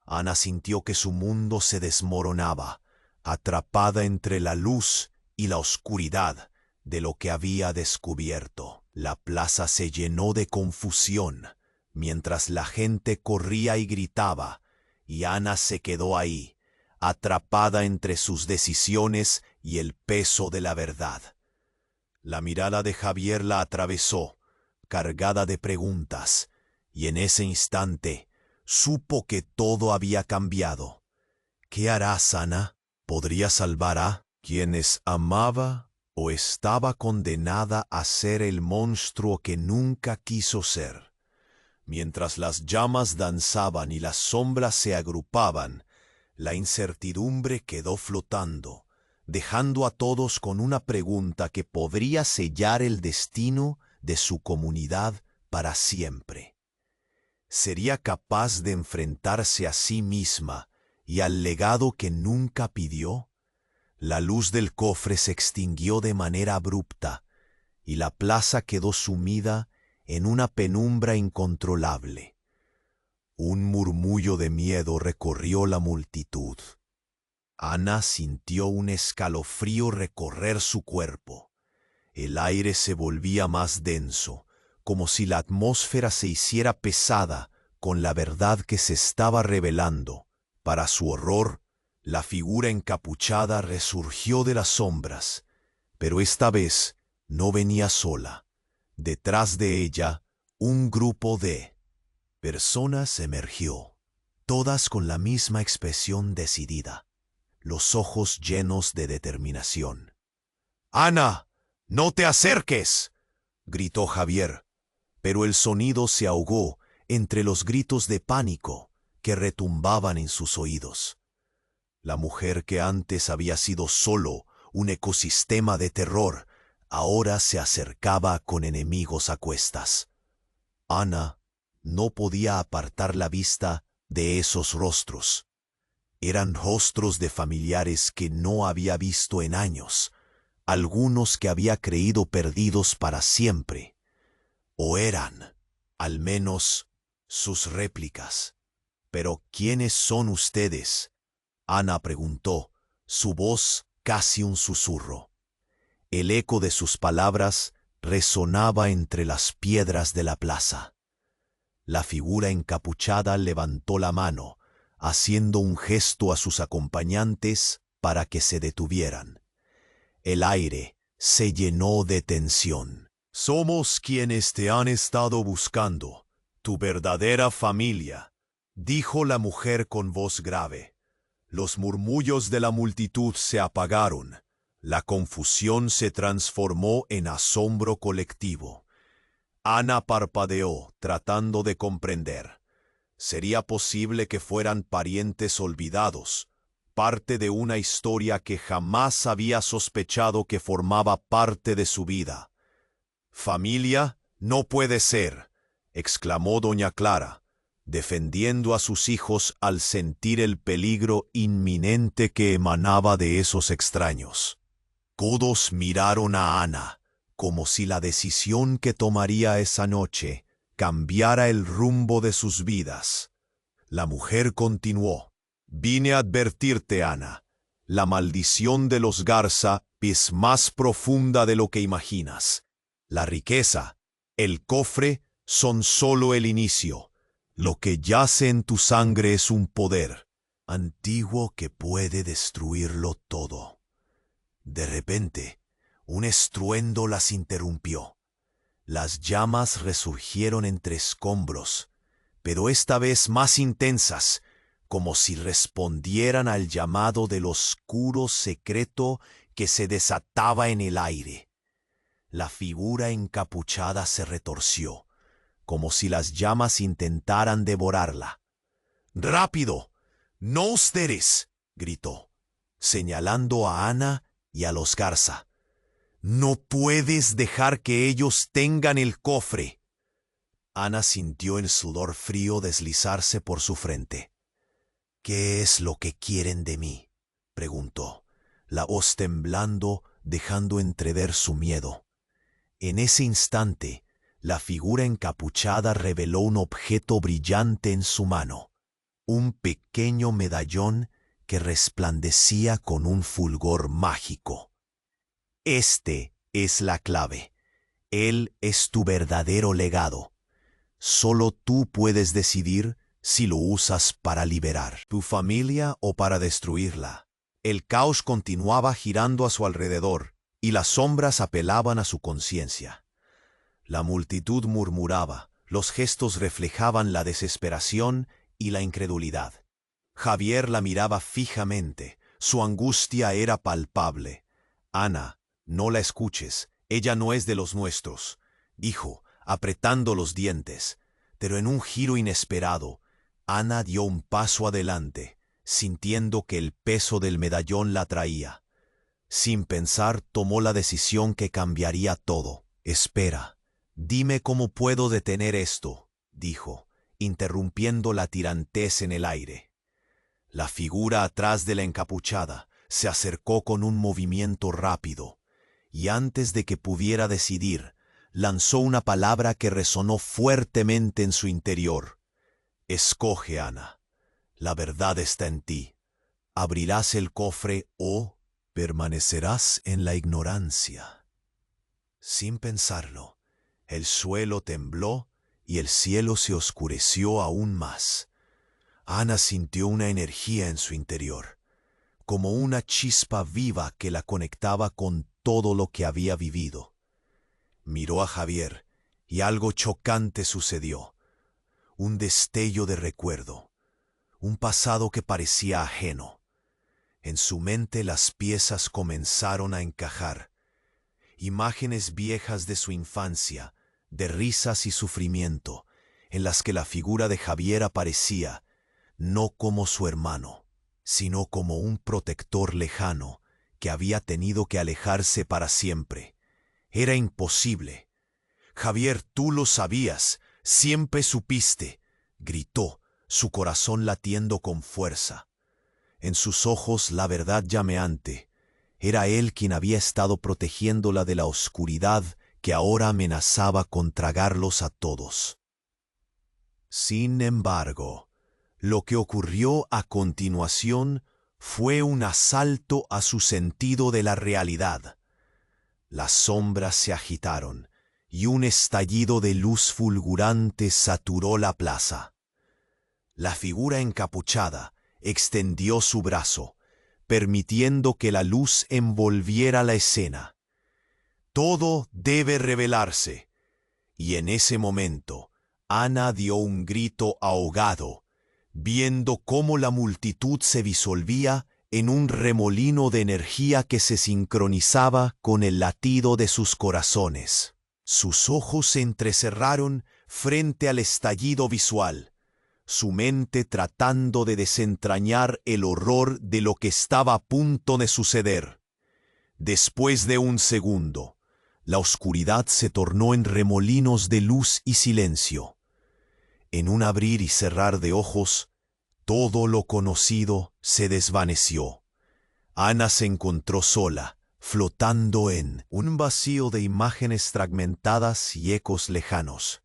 Ana sintió que su mundo se desmoronaba, atrapada entre la luz y la oscuridad de lo que había descubierto. La plaza se llenó de confusión, mientras la gente corría y gritaba, y Ana se quedó ahí, atrapada entre sus decisiones y el peso de la verdad. La mirada de Javier la atravesó, cargada de preguntas, y en ese instante supo que todo había cambiado. ¿Qué harás, Ana? ¿Podría salvar a quienes amaba o estaba condenada a ser el monstruo que nunca quiso ser? Mientras las llamas danzaban y las sombras se agrupaban, la incertidumbre quedó flotando, dejando a todos con una pregunta que podría sellar el destino de su comunidad para siempre. ¿Sería capaz de enfrentarse a sí misma y al legado que nunca pidió? La luz del cofre se extinguió de manera abrupta, y la plaza quedó sumida en una penumbra incontrolable. Un murmullo de miedo recorrió la multitud. Ana sintió un escalofrío recorrer su cuerpo. El aire se volvía más denso, como si la atmósfera se hiciera pesada con la verdad que se estaba revelando. Para su horror, la figura encapuchada resurgió de las sombras, pero esta vez no venía sola. Detrás de ella, un grupo de personas emergió, todas con la misma expresión decidida, los ojos llenos de determinación. «¡Ana, no te acerques!», gritó Javier, pero el sonido se ahogó entre los gritos de pánico que retumbaban en sus oídos. La mujer que antes había sido solo un ecosistema de terror, ahora se acercaba con enemigos a cuestas. Ana no podía apartar la vista de esos rostros. Eran rostros de familiares que no había visto en años, algunos que había creído perdidos para siempre. O eran, al menos, sus réplicas. «¿Pero quiénes son ustedes?», Ana preguntó, su voz casi un susurro. El eco de sus palabras resonaba entre las piedras de la plaza. La figura encapuchada levantó la mano, haciendo un gesto a sus acompañantes para que se detuvieran. El aire se llenó de tensión. «Somos quienes te han estado buscando, tu verdadera familia», dijo la mujer con voz grave. Los murmullos de la multitud se apagaron. La confusión se transformó en asombro colectivo. Ana parpadeó, tratando de comprender. ¿Sería posible que fueran parientes olvidados, parte de una historia que jamás había sospechado que formaba parte de su vida? «Familia no puede ser», exclamó doña Clara, defendiendo a sus hijos al sentir el peligro inminente que emanaba de esos extraños. Todos miraron a Ana, como si la decisión que tomaría esa noche cambiara el rumbo de sus vidas. La mujer continuó: «Vine a advertirte, Ana. La maldición de los Garza es más profunda de lo que imaginas. La riqueza, El cofre son solo el inicio. Lo que yace en tu sangre es un poder antiguo que puede destruirlo todo. De repente, un estruendo las interrumpió. Las llamas resurgieron entre escombros, pero esta vez más intensas, como si respondieran al llamado del oscuro secreto que se desataba en el aire. La figura encapuchada se retorció, como si las llamas intentaran devorarla. ¡Rápido! ¡No ustedes!, gritó, señalando a Ana y a los Garza. «No puedes dejar que ellos tengan el cofre». Ana sintió el sudor frío deslizarse por su frente. «¿Qué es lo que quieren de mí?», preguntó, la voz temblando, dejando entrever su miedo. En ese instante, la figura encapuchada reveló un objeto brillante en su mano, un pequeño medallón que resplandecía con un fulgor mágico. Este es la clave. Él es tu verdadero legado. Solo tú puedes decidir si lo usas para liberar tu familia o para destruirla. El caos continuaba girando a su alrededor y las sombras apelaban a su conciencia. La multitud murmuraba, los gestos reflejaban la desesperación y la incredulidad. Javier la miraba fijamente, su angustia era palpable. «Ana, no la escuches, ella no es de los nuestros», dijo, apretando los dientes. Pero en un giro inesperado, Ana dio un paso adelante, sintiendo que el peso del medallón la traía. Sin pensar, tomó la decisión que cambiaría todo. «Espera, dime cómo puedo detener esto», dijo, interrumpiendo la tirantez en el aire. La figura atrás de la encapuchada se acercó con un movimiento rápido, y antes de que pudiera decidir, lanzó una palabra que resonó fuertemente en su interior. «Escoge, Ana. La verdad está en ti. Abrirás el cofre o permanecerás en la ignorancia». Sin pensarlo, el suelo tembló y el cielo se oscureció aún más. Ana sintió una energía en su interior, como una chispa viva que la conectaba con todo lo que había vivido. Miró a Javier y algo chocante sucedió. Un destello de recuerdo, un pasado que parecía ajeno. En su mente las piezas comenzaron a encajar. Imágenes viejas de su infancia, de risas y sufrimiento, en las que la figura de Javier aparecía, no como su hermano, sino como un protector lejano que había tenido que alejarse para siempre. Era imposible. «Javier, tú lo sabías, siempre supiste», gritó, su corazón latiendo con fuerza. En sus ojos la verdad llameante. Era él quien había estado protegiéndola de la oscuridad que ahora amenazaba con tragarlos a todos. Sin embargo, lo que ocurrió a continuación fue un asalto a su sentido de la realidad. Las sombras se agitaron y un estallido de luz fulgurante saturó la plaza. La figura encapuchada extendió su brazo, permitiendo que la luz envolviera la escena. Todo debe revelarse. Y en ese momento, Ana dio un grito ahogado, viendo cómo la multitud se disolvía en un remolino de energía que se sincronizaba con el latido de sus corazones. Sus ojos se entrecerraron frente al estallido visual, su mente tratando de desentrañar el horror de lo que estaba a punto de suceder. Después de un segundo, la oscuridad se tornó en remolinos de luz y silencio. En un abrir y cerrar de ojos, todo lo conocido se desvaneció. Ana se encontró sola, flotando en un vacío de imágenes fragmentadas y ecos lejanos.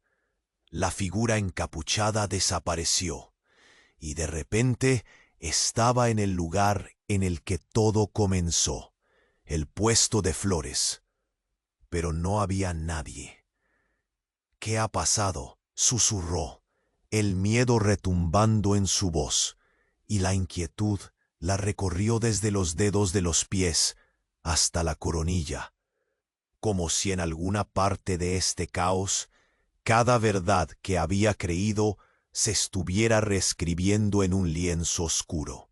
La figura encapuchada desapareció, y de repente estaba en el lugar en el que todo comenzó, el puesto de flores. Pero no había nadie. ¿Qué ha pasado?, susurró, el miedo retumbando en su voz, y la inquietud la recorrió desde los dedos de los pies hasta la coronilla, como si en alguna parte de este caos cada verdad que había creído se estuviera reescribiendo en un lienzo oscuro.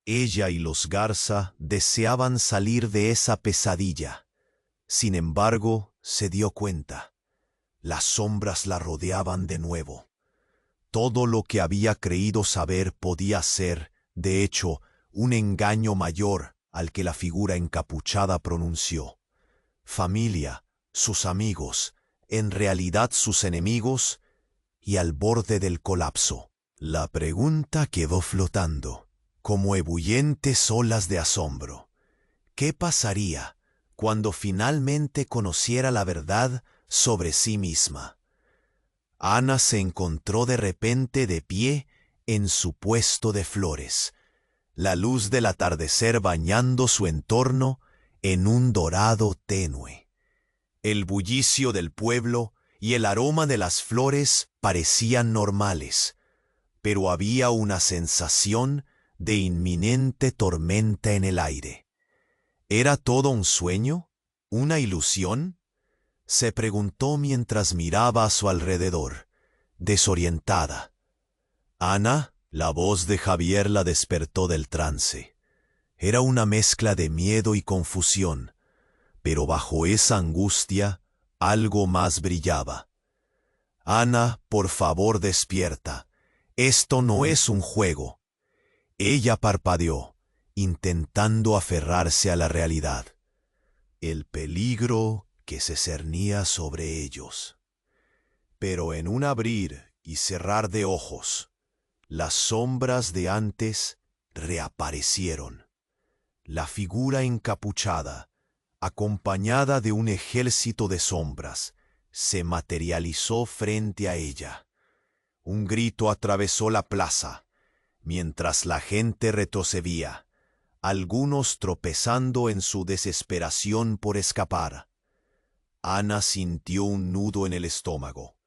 Ella y los Garza deseaban salir de esa pesadilla. Sin embargo, se dio cuenta. Las sombras la rodeaban de nuevo. Todo lo que había creído saber podía ser, de hecho, un engaño mayor al que la figura encapuchada pronunció. Familia, sus amigos, en realidad sus enemigos, y al borde del colapso. La pregunta quedó flotando, como ebullientes olas de asombro. ¿Qué pasaría cuando finalmente conociera la verdad sobre sí misma? Ana se encontró de repente de pie en su puesto de flores, la luz del atardecer bañando su entorno en un dorado tenue. El bullicio del pueblo y el aroma de las flores parecían normales, pero había una sensación de inminente tormenta en el aire. ¿Era todo un sueño? ¿Una ilusión? Se preguntó mientras miraba a su alrededor, desorientada. Ana, la voz de Javier la despertó del trance. Era una mezcla de miedo y confusión, pero bajo esa angustia algo más brillaba. Ana, por favor, despierta. Esto no es un juego. Ella parpadeó, intentando aferrarse a la realidad. El peligro que se cernía sobre ellos. Pero en un abrir y cerrar de ojos, las sombras de antes reaparecieron. La figura encapuchada, acompañada de un ejército de sombras, se materializó frente a ella. Un grito atravesó la plaza, mientras la gente retrocedía, algunos tropezando en su desesperación por escapar. Ana sintió un nudo en el estómago.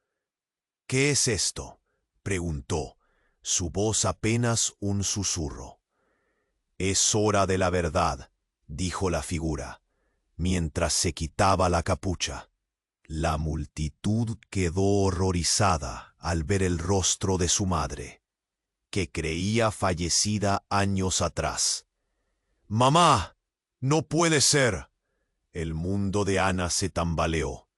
«¿Qué es esto?», preguntó, su voz apenas un susurro. «Es hora de la verdad», dijo la figura, mientras se quitaba la capucha. La multitud quedó horrorizada al ver el rostro de su madre, que creía fallecida años atrás. «¡Mamá! ¡No puede ser!». El mundo de Ana se tambaleó.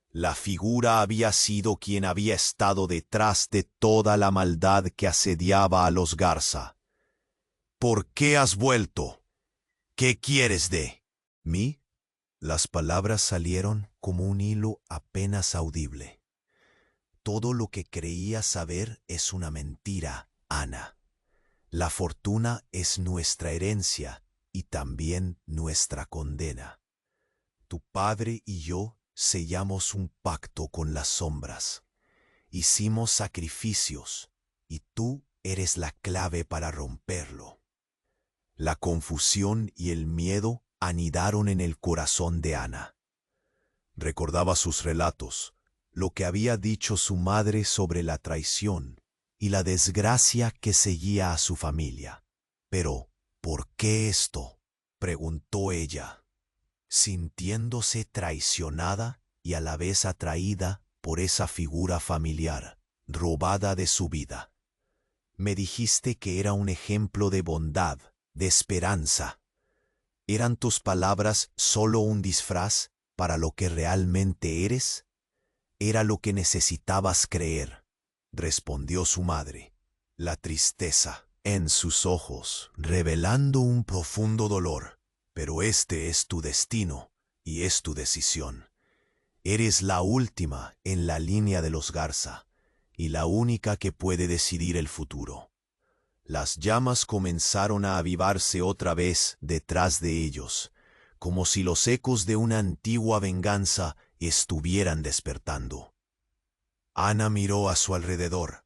La figura había sido quien había estado detrás de toda la maldad que asediaba a los Garza. «¿Por qué has vuelto? ¿Qué quieres de mí?». Las palabras salieron como un hilo apenas audible. «Todo lo que creías saber es una mentira, Ana. La fortuna es nuestra herencia y también nuestra condena. Tu padre y yo sellamos un pacto con las sombras. Hicimos sacrificios y tú eres la clave para romperlo». La confusión y el miedo anidaron en el corazón de Ana. Recordaba sus relatos, lo que había dicho su madre sobre la traición y la desgracia que seguía a su familia. «Pero, ¿por qué esto?», preguntó ella, sintiéndose traicionada y a la vez atraída por esa figura familiar, robada de su vida. «Me dijiste que era un ejemplo de bondad, de esperanza. ¿Eran tus palabras solo un disfraz para lo que realmente eres? Era lo que necesitabas creer», respondió su madre, la tristeza en sus ojos revelando un profundo dolor. «Pero este es tu destino y es tu decisión. Eres la última en la línea de los Garza y la única que puede decidir el futuro». Las llamas comenzaron a avivarse otra vez detrás de ellos, como si los ecos de una antigua venganza estuvieran despertando. Ana miró a su alrededor.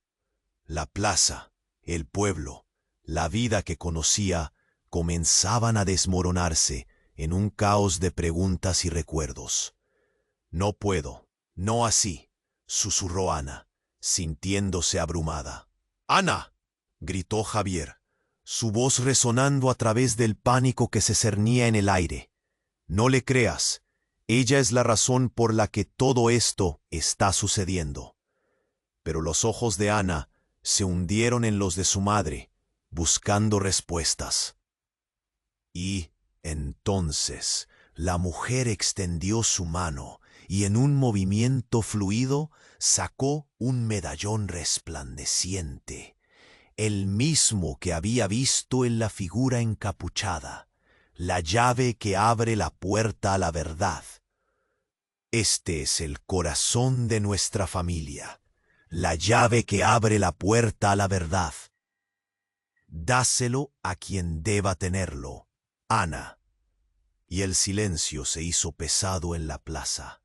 La plaza, el pueblo, la vida que conocía, comenzaban a desmoronarse en un caos de preguntas y recuerdos. «No puedo, no así», susurró Ana, sintiéndose abrumada. ¡Ana!, gritó Javier, su voz resonando a través del pánico que se cernía en el aire. No le creas, ella es la razón por la que todo esto está sucediendo. Pero los ojos de Ana se hundieron en los de su madre, buscando respuestas. Y entonces la mujer extendió su mano y en un movimiento fluido sacó un medallón resplandeciente, el mismo que había visto en la figura encapuchada, la llave que abre la puerta a la verdad. Este es el corazón de nuestra familia, la llave que abre la puerta a la verdad. Dáselo a quien deba tenerlo, Ana. Y el silencio se hizo pesado en la plaza.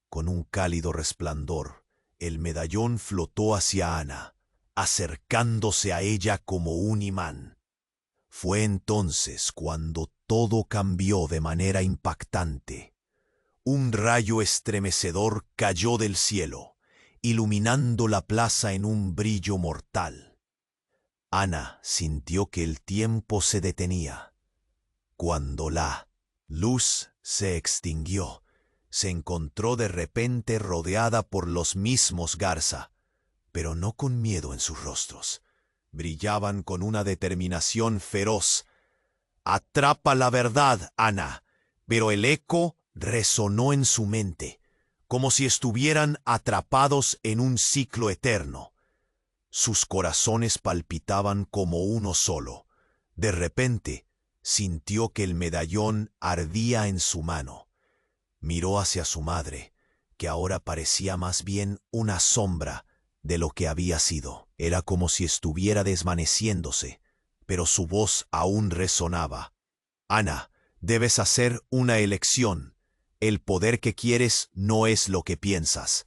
Con un cálido resplandor, el medallón flotó hacia Ana, acercándose a ella como un imán. Fue entonces cuando todo cambió de manera impactante. Un rayo estremecedor cayó del cielo, iluminando la plaza en un brillo mortal. Ana sintió que el tiempo se detenía. Cuando la luz se extinguió, se encontró de repente rodeada por los mismos Garza, pero no con miedo en sus rostros. Brillaban con una determinación feroz. «Atrapa la verdad, Ana», pero el eco resonó en su mente, como si estuvieran atrapados en un ciclo eterno. Sus corazones palpitaban como uno solo. De repente, sintió que el medallón ardía en su mano. Miró hacia su madre, que ahora parecía más bien una sombra de lo que había sido. Era como si estuviera desvaneciéndose, pero su voz aún resonaba. «Ana, debes hacer una elección. El poder que quieres no es lo que piensas».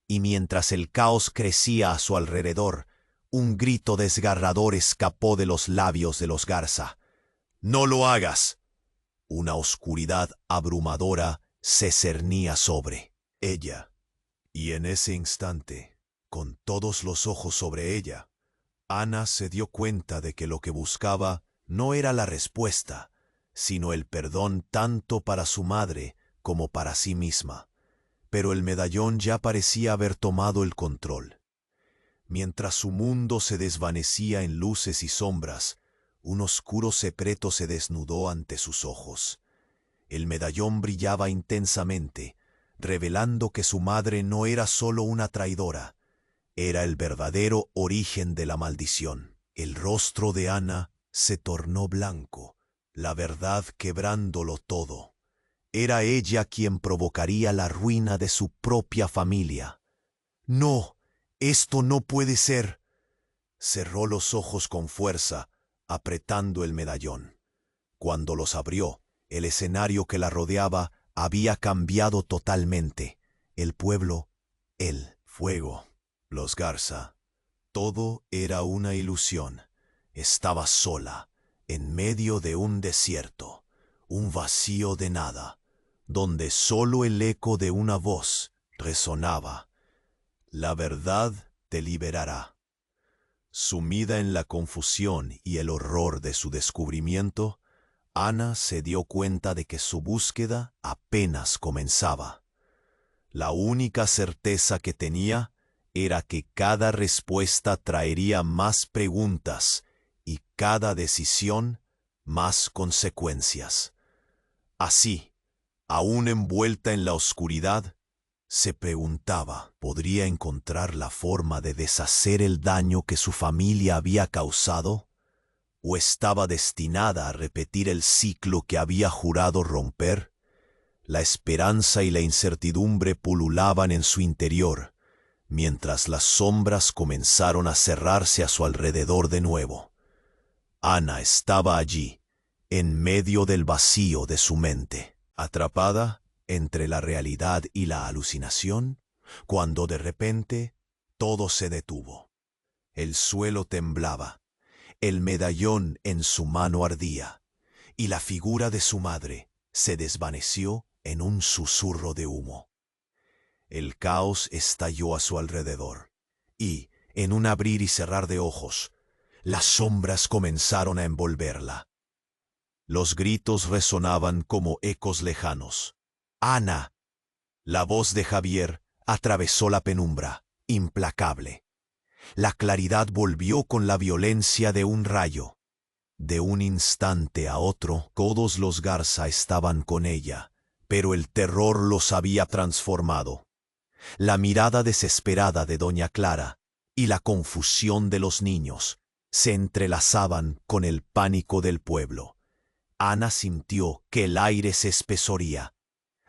Y mientras el caos crecía a su alrededor, un grito desgarrador escapó de los labios de los Garza. «¡No lo hagas!». Una oscuridad abrumadora se cernía sobre ella. Y en ese instante, con todos los ojos sobre ella, Ana se dio cuenta de que lo que buscaba no era la respuesta, sino el perdón tanto para su madre como para sí misma. Pero el medallón ya parecía haber tomado el control. Mientras su mundo se desvanecía en luces y sombras, un oscuro secreto se desnudó ante sus ojos. El medallón brillaba intensamente, revelando que su madre no era solo una traidora, era el verdadero origen de la maldición. El rostro de Ana se tornó blanco, la verdad quebrándolo todo. Era ella quien provocaría la ruina de su propia familia. «No, esto no puede ser». Cerró los ojos con fuerza, apretando el medallón. Cuando los abrió, el escenario que la rodeaba había cambiado totalmente. El pueblo, el fuego, los Garza. Todo era una ilusión. Estaba sola, en medio de un desierto, un vacío de nada, donde solo el eco de una voz resonaba. «La verdad te liberará». Sumida en la confusión y el horror de su descubrimiento, Ana se dio cuenta de que su búsqueda apenas comenzaba. La única certeza que tenía era que cada respuesta traería más preguntas y cada decisión más consecuencias. Así, aún envuelta en la oscuridad, se preguntaba, ¿podría encontrar la forma de deshacer el daño que su familia había causado? ¿O estaba destinada a repetir el ciclo que había jurado romper? La esperanza y la incertidumbre pululaban en su interior, mientras las sombras comenzaron a cerrarse a su alrededor de nuevo. Ana estaba allí, en medio del vacío de su mente, atrapada entre la realidad y la alucinación, cuando de repente todo se detuvo. El suelo temblaba, el medallón en su mano ardía, y la figura de su madre se desvaneció en un susurro de humo. El caos estalló a su alrededor, y, en un abrir y cerrar de ojos, las sombras comenzaron a envolverla. Los gritos resonaban como ecos lejanos. ¡Ana! La voz de Javier atravesó la penumbra, implacable. La claridad volvió con la violencia de un rayo. De un instante a otro, todos los Garza estaban con ella, pero el terror los había transformado. La mirada desesperada de doña Clara y la confusión de los niños se entrelazaban con el pánico del pueblo. Ana sintió que el aire se espesoría.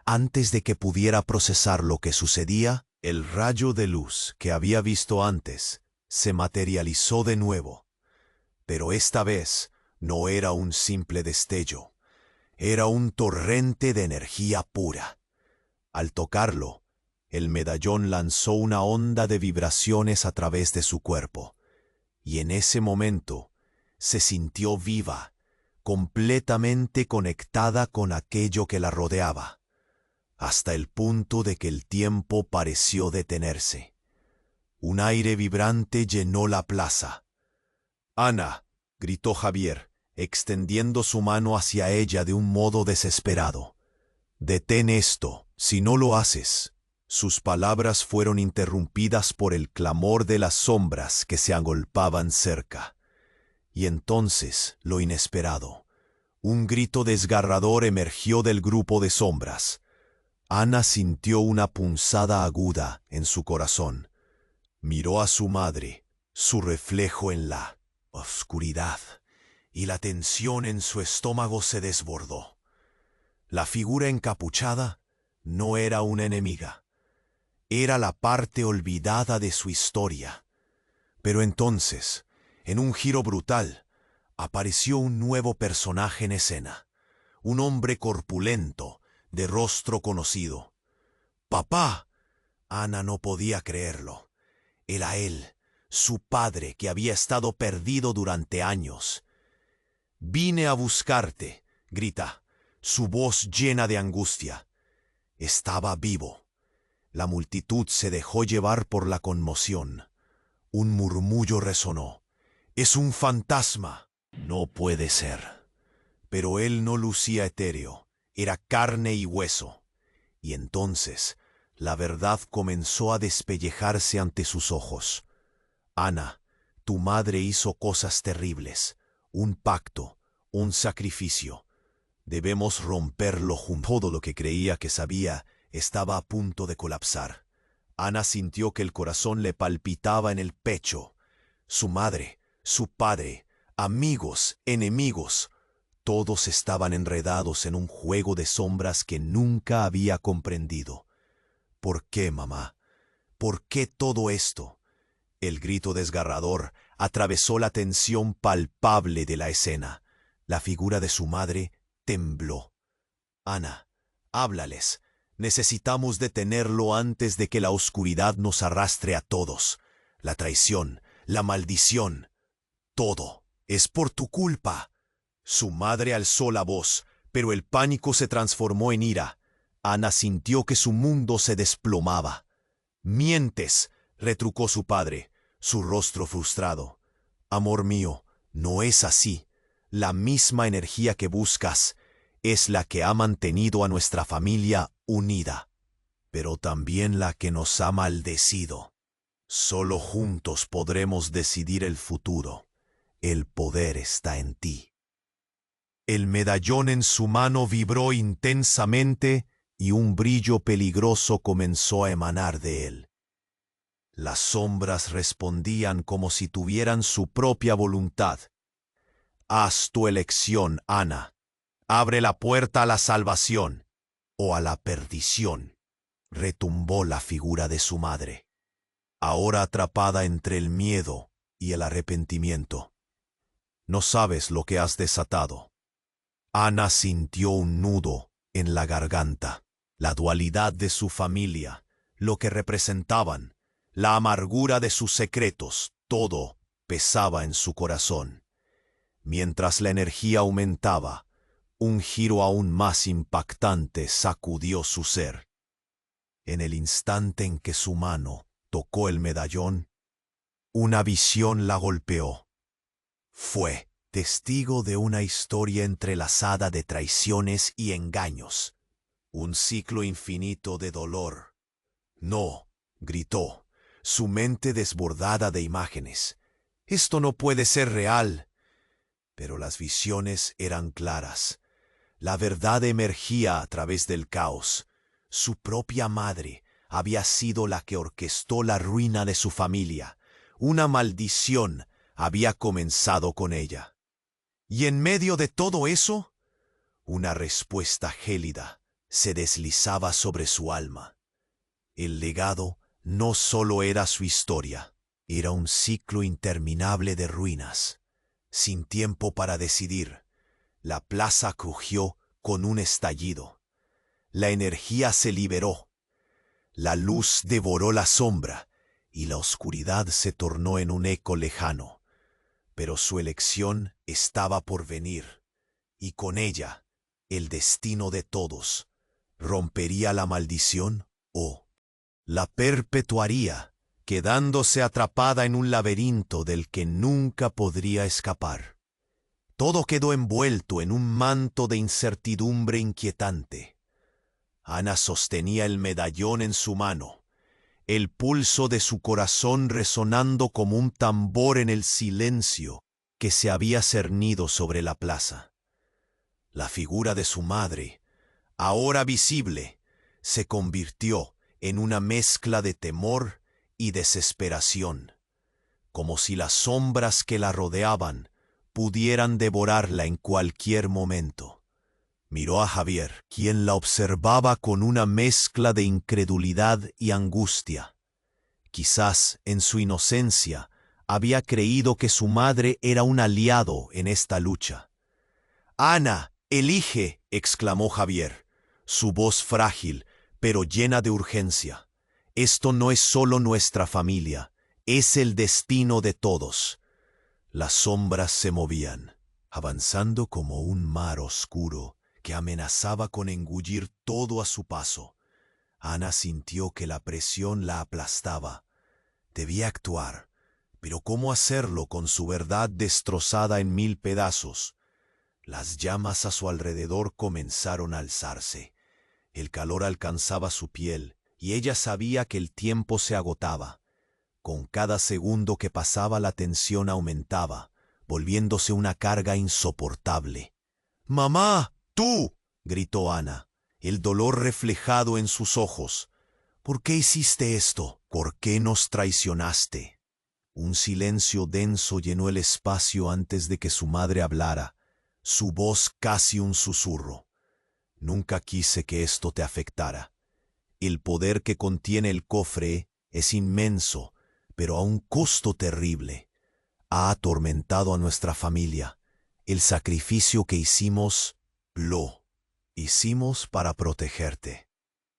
Antes de que pudiera procesar lo que sucedía, el rayo de luz que había visto antes se materializó de nuevo. Pero esta vez no era un simple destello, era un torrente de energía pura. Al tocarlo, el medallón lanzó una onda de vibraciones a través de su cuerpo, y en ese momento se sintió viva, completamente conectada con aquello que la rodeaba, hasta el punto de que el tiempo pareció detenerse. Un aire vibrante llenó la plaza. «Ana», gritó Javier, extendiendo su mano hacia ella de un modo desesperado. «Detén esto, si no lo haces». Sus palabras fueron interrumpidas por el clamor de las sombras que se agolpaban cerca. Y entonces, lo inesperado. Un grito desgarrador emergió del grupo de sombras. Ana sintió una punzada aguda en su corazón. Miró a su madre, su reflejo en la oscuridad, y la tensión en su estómago se desbordó. La figura encapuchada no era una enemiga. Era la parte olvidada de su historia. Pero entonces, en un giro brutal, apareció un nuevo personaje en escena. Un hombre corpulento, de rostro conocido. «¡Papá!». Ana no podía creerlo. Era él, su padre, que había estado perdido durante años. «Vine a buscarte», grita, su voz llena de angustia. Estaba vivo. La multitud se dejó llevar por la conmoción. Un murmullo resonó. «Es un fantasma». «No puede ser». Pero él no lucía etéreo, era carne y hueso. Y entonces la verdad comenzó a despellejarse ante sus ojos. «Ana, tu madre hizo cosas terribles, un pacto, un sacrificio. Debemos romperlo juntos». Todo lo que creía que sabía estaba a punto de colapsar. Ana sintió que el corazón le palpitaba en el pecho. Su madre, su padre, amigos, enemigos, todos estaban enredados en un juego de sombras que nunca había comprendido. «¿Por qué, mamá? ¿Por qué todo esto?». El grito desgarrador atravesó la tensión palpable de la escena. La figura de su madre tembló. «Ana, háblales. Necesitamos detenerlo antes de que la oscuridad nos arrastre a todos. La traición, la maldición, todo. Es por tu culpa». Su madre alzó la voz, pero el pánico se transformó en ira. Ana sintió que su mundo se desplomaba. «Mientes», retrucó su padre, su rostro frustrado. «Amor mío, no es así. La misma energía que buscas es la que ha mantenido a nuestra familia unida, pero también la que nos ha maldecido. Solo juntos podremos decidir el futuro. El poder está en ti». El medallón en su mano vibró intensamente y un brillo peligroso comenzó a emanar de él. Las sombras respondían como si tuvieran su propia voluntad. «Haz tu elección, Ana. Abre la puerta a la salvación o a la perdición», retumbó la figura de su madre, ahora atrapada entre el miedo y el arrepentimiento. «No sabes lo que has desatado». Ana sintió un nudo en la garganta, la dualidad de su familia, lo que representaban, la amargura de sus secretos, todo pesaba en su corazón. Mientras la energía aumentaba, un giro aún más impactante sacudió su ser. En el instante en que su mano tocó el medallón, una visión la golpeó. Fue testigo de una historia entrelazada de traiciones y engaños, un ciclo infinito de dolor. No, gritó, su mente desbordada de imágenes. Esto no puede ser real. Pero las visiones eran claras. La verdad emergía a través del caos. Su propia madre había sido la que orquestó la ruina de su familia. Una maldición había comenzado con ella. Y en medio de todo eso, una respuesta gélida se deslizaba sobre su alma. El legado no solo era su historia, era un ciclo interminable de ruinas. Sin tiempo para decidir, la plaza crujió con un estallido. La energía se liberó. La luz devoró la sombra y la oscuridad se tornó en un eco lejano. Pero su elección estaba por venir, y con ella el destino de todos. ¿Rompería la maldición o la perpetuaría, quedándose atrapada en un laberinto del que nunca podría escapar? Todo quedó envuelto en un manto de incertidumbre inquietante. Ana sostenía el medallón en su mano, el pulso de su corazón resonando como un tambor en el silencio que se había cernido sobre la plaza. La figura de su madre, ahora visible, se convirtió en una mezcla de temor y desesperación, como si las sombras que la rodeaban pudieran devorarla en cualquier momento. Miró a Javier, quien la observaba con una mezcla de incredulidad y angustia. Quizás, en su inocencia, había creído que su madre era un aliado en esta lucha. «Ana, elige», exclamó Javier, su voz frágil, pero llena de urgencia. «Esto no es solo nuestra familia, es el destino de todos». Las sombras se movían, avanzando como un mar oscuro que amenazaba con engullir todo a su paso. Ana sintió que la presión la aplastaba. Debía actuar, pero ¿cómo hacerlo con su verdad destrozada en 1000 pedazos? Las llamas a su alrededor comenzaron a alzarse. El calor alcanzaba su piel, y ella sabía que el tiempo se agotaba. Con cada segundo que pasaba la tensión aumentaba, volviéndose una carga insoportable. «¡Mamá! ¡Tú!», gritó Ana, el dolor reflejado en sus ojos. «¿Por qué hiciste esto? ¿Por qué nos traicionaste?». Un silencio denso llenó el espacio antes de que su madre hablara, su voz casi un susurro. «Nunca quise que esto te afectara. El poder que contiene el cofre es inmenso, pero a un costo terrible. Ha atormentado a nuestra familia. El sacrificio que hicimos, lo hicimos para protegerte».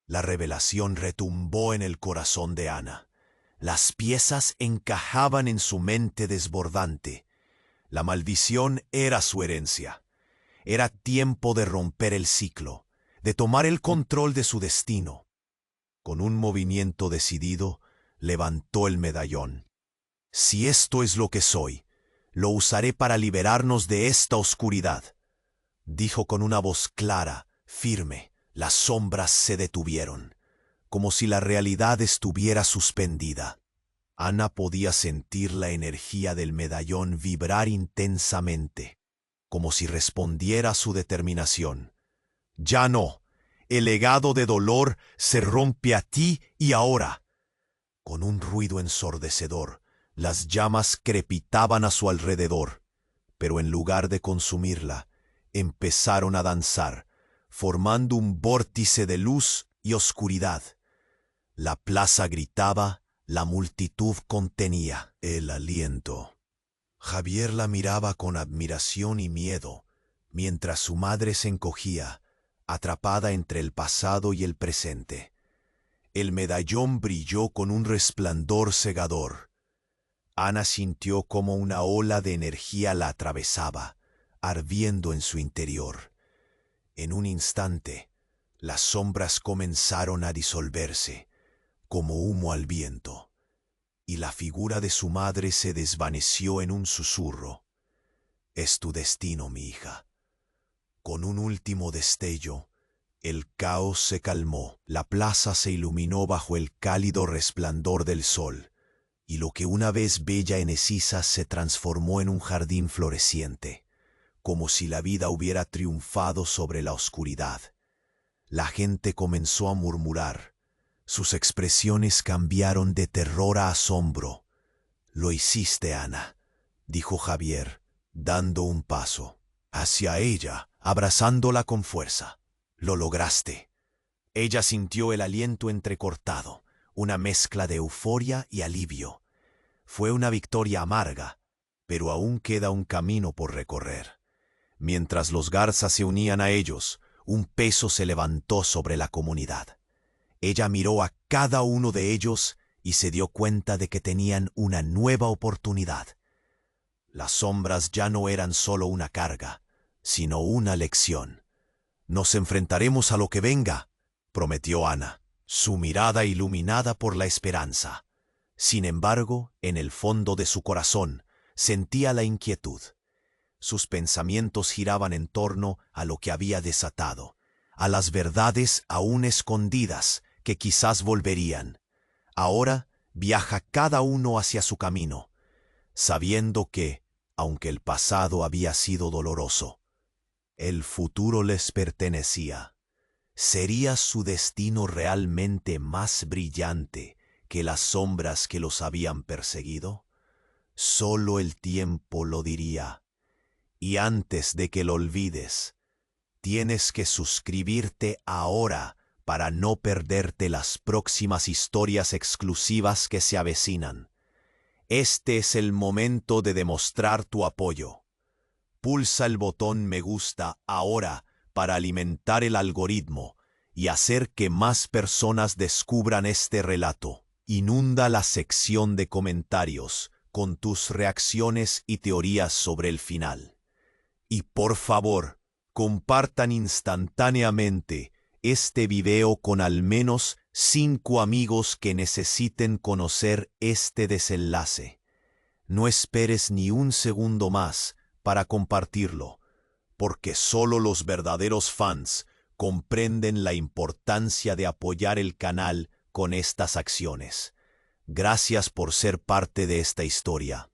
La revelación retumbó en el corazón de Ana. Las piezas encajaban en su mente desbordante. La maldición era su herencia. Era tiempo de romper el ciclo, de tomar el control de su destino. Con un movimiento decidido, levantó el medallón. «Si esto es lo que soy, lo usaré para liberarnos de esta oscuridad», dijo con una voz clara, firme. Las sombras se detuvieron, como si la realidad estuviera suspendida. Ana podía sentir la energía del medallón vibrar intensamente, como si respondiera a su determinación. «Ya no. El legado de dolor se rompe a ti y ahora». Con un ruido ensordecedor, las llamas crepitaban a su alrededor, pero en lugar de consumirla, empezaron a danzar, formando un vórtice de luz y oscuridad. La plaza gritaba, la multitud contenía el aliento. Javier la miraba con admiración y miedo, mientras su madre se encogía, atrapada entre el pasado y el presente. El medallón brilló con un resplandor cegador. Ana sintió como una ola de energía la atravesaba, ardiendo en su interior. En un instante, Las sombras comenzaron a disolverse, como humo al viento, y la figura de su madre se desvaneció en un susurro. «Es tu destino, mi hija». Con un último destello, el caos se calmó, la plaza se iluminó bajo el cálido resplandor del sol, y lo que una vez bella en Ezisa se transformó en un jardín floreciente, como si la vida hubiera triunfado sobre la oscuridad. La gente comenzó a murmurar. Sus expresiones cambiaron de terror a asombro. «Lo hiciste, Ana», dijo Javier, dando un paso hacia ella, abrazándola con fuerza. «Lo lograste». Ella sintió el aliento entrecortado, una mezcla de euforia y alivio. Fue una victoria amarga, pero aún queda un camino por recorrer. Mientras los Garza se unían a ellos, un peso se levantó sobre la comunidad. Ella miró a cada uno de ellos y se dio cuenta de que tenían una nueva oportunidad. Las sombras ya no eran solo una carga, sino una lección. «Nos enfrentaremos a lo que venga», prometió Ana, su mirada iluminada por la esperanza. Sin embargo, en el fondo de su corazón, sentía la inquietud. Sus pensamientos giraban en torno a lo que había desatado, a las verdades aún escondidas que quizás volverían. Ahora viaja cada uno hacia su camino, sabiendo que, aunque el pasado había sido doloroso, el futuro les pertenecía. ¿Sería su destino realmente más brillante que las sombras que los habían perseguido? Solo el tiempo lo diría. Y antes de que lo olvides, tienes que suscribirte ahora para no perderte las próximas historias exclusivas que se avecinan. Este es el momento de demostrar tu apoyo. Pulsa el botón me gusta ahora para alimentar el algoritmo y hacer que más personas descubran este relato. Inunda la sección de comentarios con tus reacciones y teorías sobre el final. Y por favor, compartan instantáneamente este video con al menos 5 amigos que necesiten conocer este desenlace. No esperes ni un segundo más para compartirlo, porque solo los verdaderos fans comprenden la importancia de apoyar el canal con estas acciones. Gracias por ser parte de esta historia.